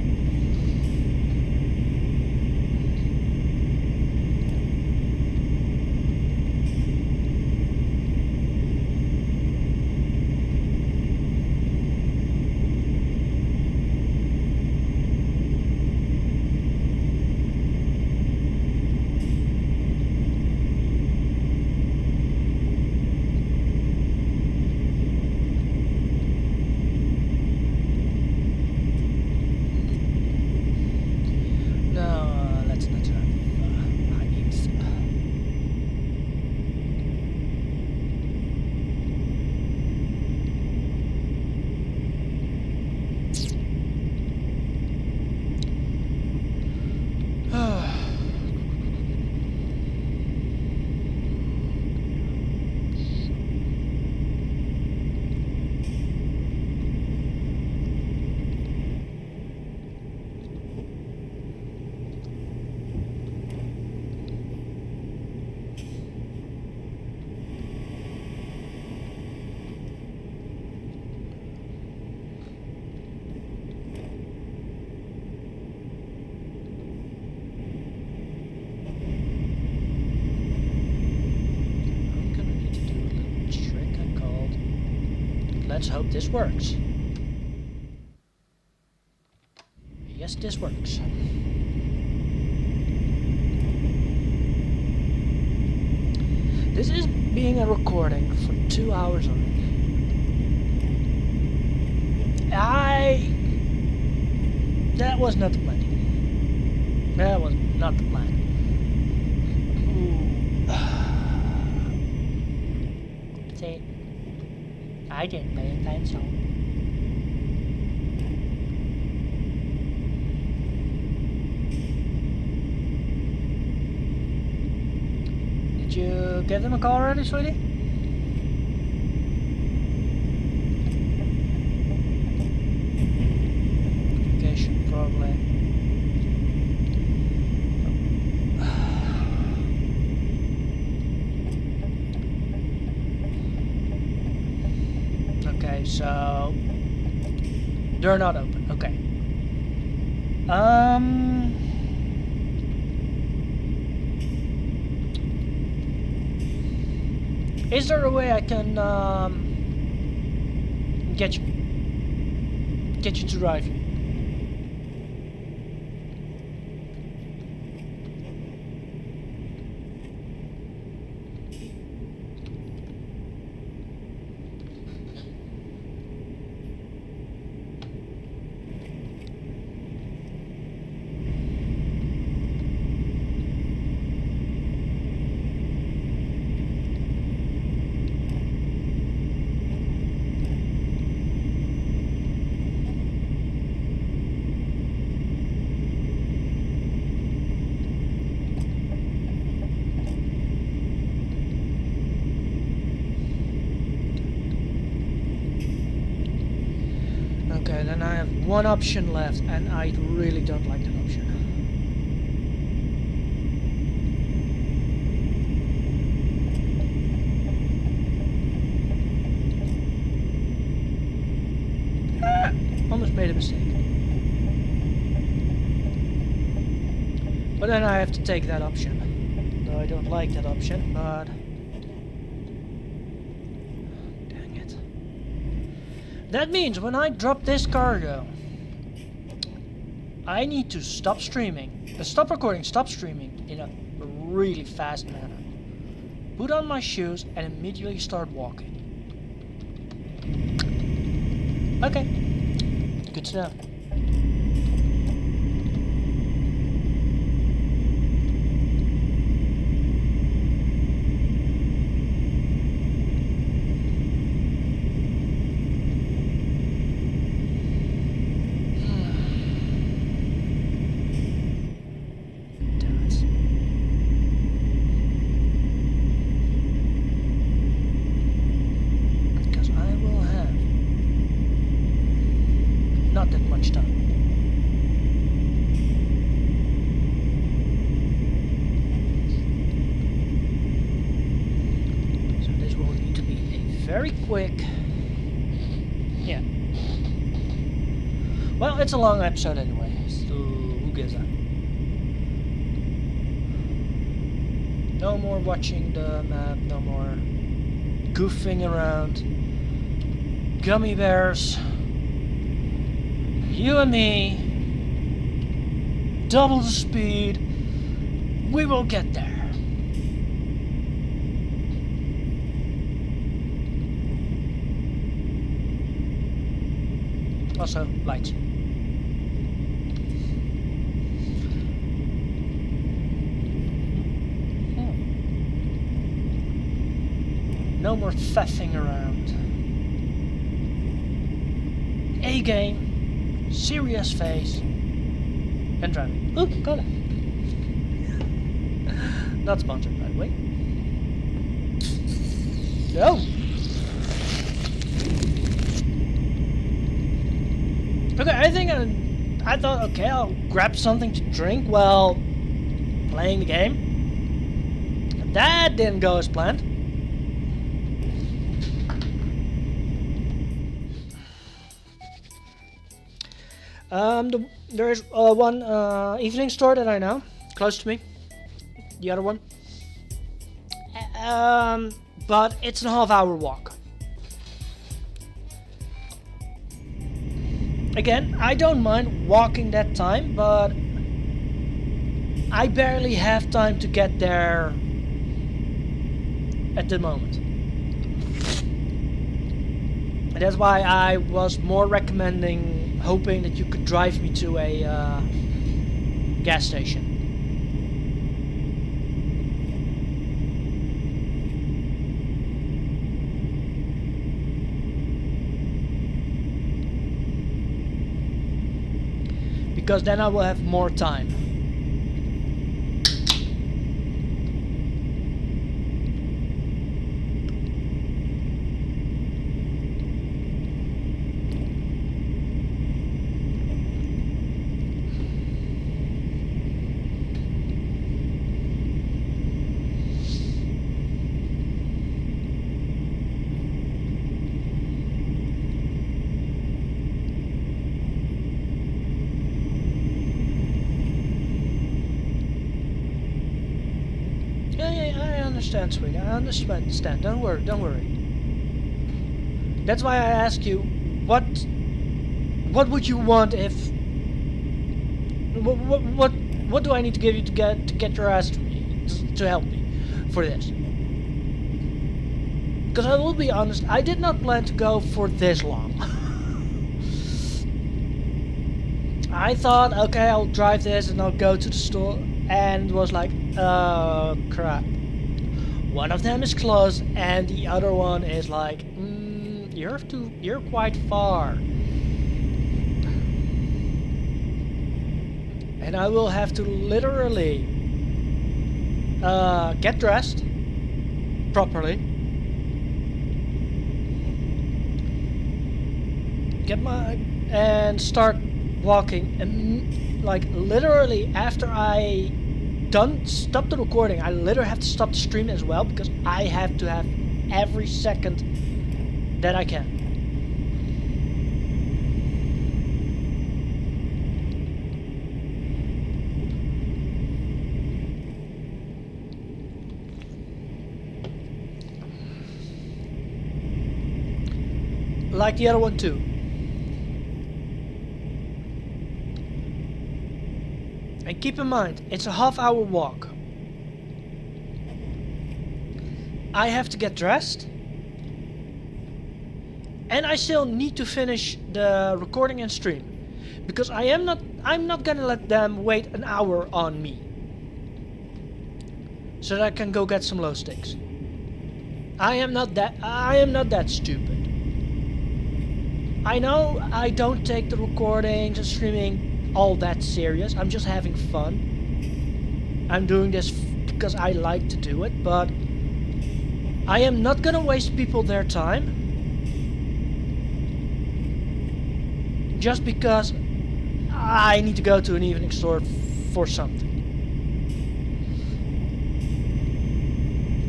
let's hope this works. Yes, this works. This is being a recording for 2 hours already. That was not the plan. That was not the plan. See, I didn't pay attention. Did you give them a call already, sweetie? Notification, probably. Okay, so they're not open. Okay. Is there a way I can get you to drive? Okay, then I have one option left, and I really don't like that option. Almost made a mistake. But then I have to take that option. Though I don't like that option, but... That means when I drop this cargo, I need to stop streaming, stop recording, stop streaming in a really fast manner. Put on my shoes and immediately start walking. Okay, good to know. Not that much time. So this will need to be a very quick... Yeah. Well, it's a long episode anyway, so who gives a... No more watching the map, no more goofing around. Gummy bears. You and me, double the speed, we will get there. Also, lights. No more faffing around. A game. Serious face and driving. Ooh, cola. Not sponsored, by the way. No. Okay, I thought, okay, I'll grab something to drink while playing the game. That didn't go as planned. There is one evening store that I know, close to me. The other one. But it's a half-hour walk. Again, I don't mind walking that time, but I barely have time to get there at the moment. And that's why I was more recommending, hoping that you could drive me to a gas station. Because then I will have more time. I understand, sweetie. I understand. Don't worry. That's why I ask you, what would you want if what do I need to give you to get your ass to me to help me for this? Because I will be honest, I did not plan to go for this long. I thought, okay, I'll drive this and I'll go to the store, and was like, oh crap. One of them is close and the other one is like, you're quite far. And I will have to literally get dressed properly, and start walking, and like literally after I stop the recording, I literally have to stop the stream as well, because I have to have every second that I can. Like the other one too. And keep in mind, it's a half-hour walk. I have to get dressed. And I still need to finish the recording and stream. Because I'm not gonna let them wait an hour on me. So that I can go get some glow sticks. I am not that stupid. I know I don't take the recordings and streaming all that serious. I'm just having fun. I'm doing this because I like to do it, but I am not gonna waste people their time just because I need to go to an evening store for something.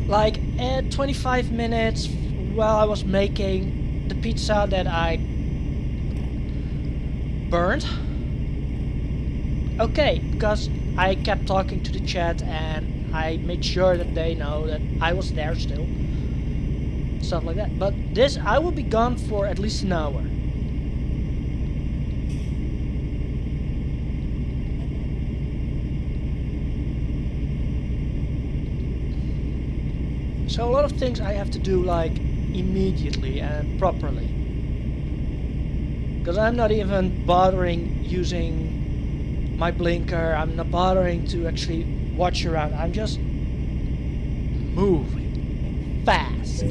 Like at 25 minutes while I was making the pizza that I burned. Okay, because I kept talking to the chat and I made sure that they know that I was there still. Stuff like that. But this, I will be gone for at least an hour. So a lot of things I have to do like immediately and properly. Because I'm not even bothering using my blinker, I'm not bothering to actually watch around, I'm just moving fast.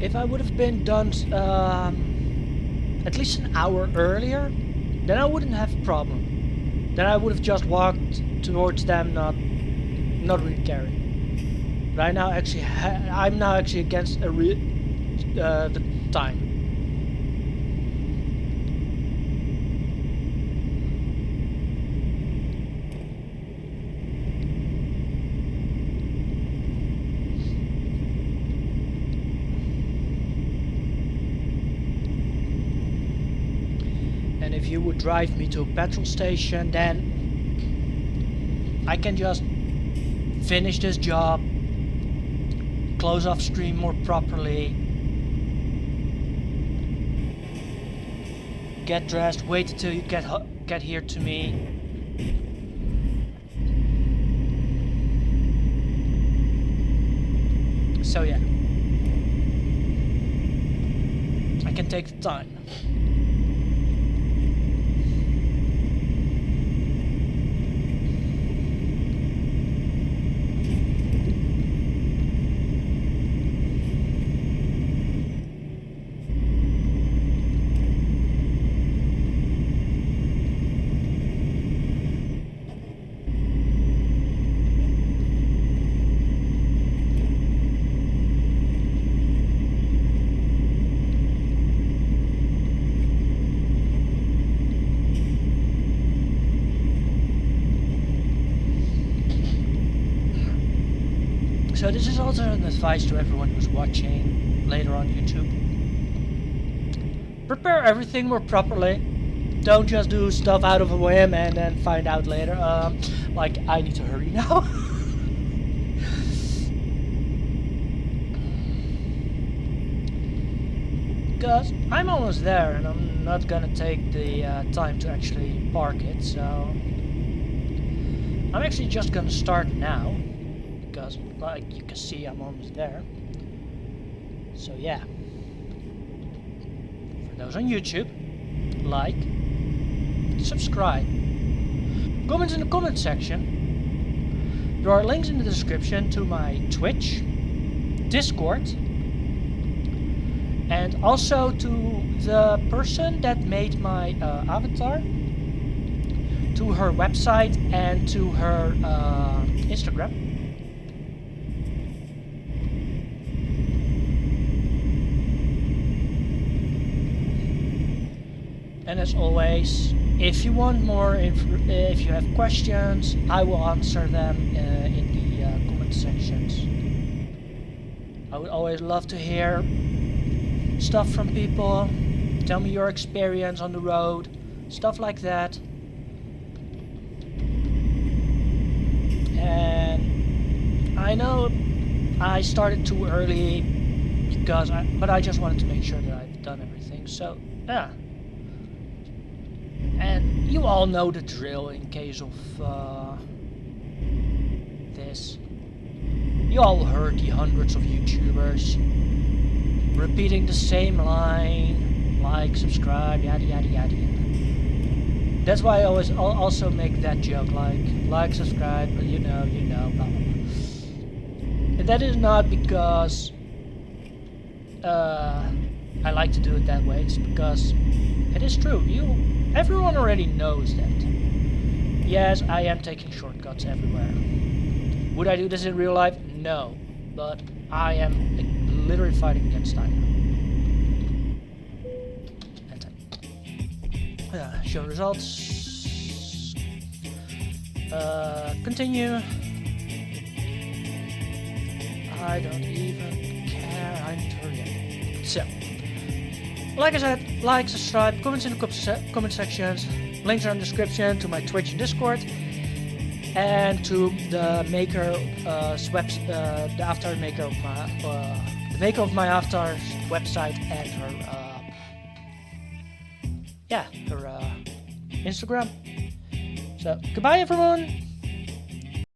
if I would have been done at least an hour earlier, then I wouldn't have a problem. Then I would have just walked towards them, not really caring. But I'm now actually against the time. And if you would drive me to a petrol station, then I can just finish this job, close off stream more properly, get dressed, wait until you get here to me. So yeah, I can take the time. So this is also an advice to everyone who's watching later on YouTube. Prepare everything more properly. Don't just do stuff out of a whim and then find out later. Like, I need to hurry now. Because I'm almost there and I'm not gonna take the time to actually park it, so I'm actually just gonna start now. Because, like you can see, I'm almost there. So yeah. For those on YouTube, like, subscribe, comment in the comment section. There are links in the description to my Twitch, Discord, and also to the person that made my avatar, to her website and to her Instagram. And as always, if you want more if you have questions, I will answer them in the comment sections. I would always love to hear stuff from people. Tell me your experience on the road, stuff like that. And I know I started too early but I just wanted to make sure that I've done everything. So yeah. And you all know the drill in case of this. You all heard the hundreds of YouTubers repeating the same line, like, subscribe, yada yada yada. That's why I always also make that joke, like, subscribe, but you know, blah blah blah. And that is not because I like to do it that way. It's because it is true. Everyone already knows that. Yes, I am taking shortcuts everywhere. Would I do this in real life? No. But I am literally fighting against time. And show results. Continue. I don't even care. I'm Turian. So. Like I said, like, subscribe, comments in the comment sections, links are in the description to my Twitch and Discord, and to the maker, the avatar maker of my, the maker of my avatar's website and her, her Instagram. So goodbye everyone.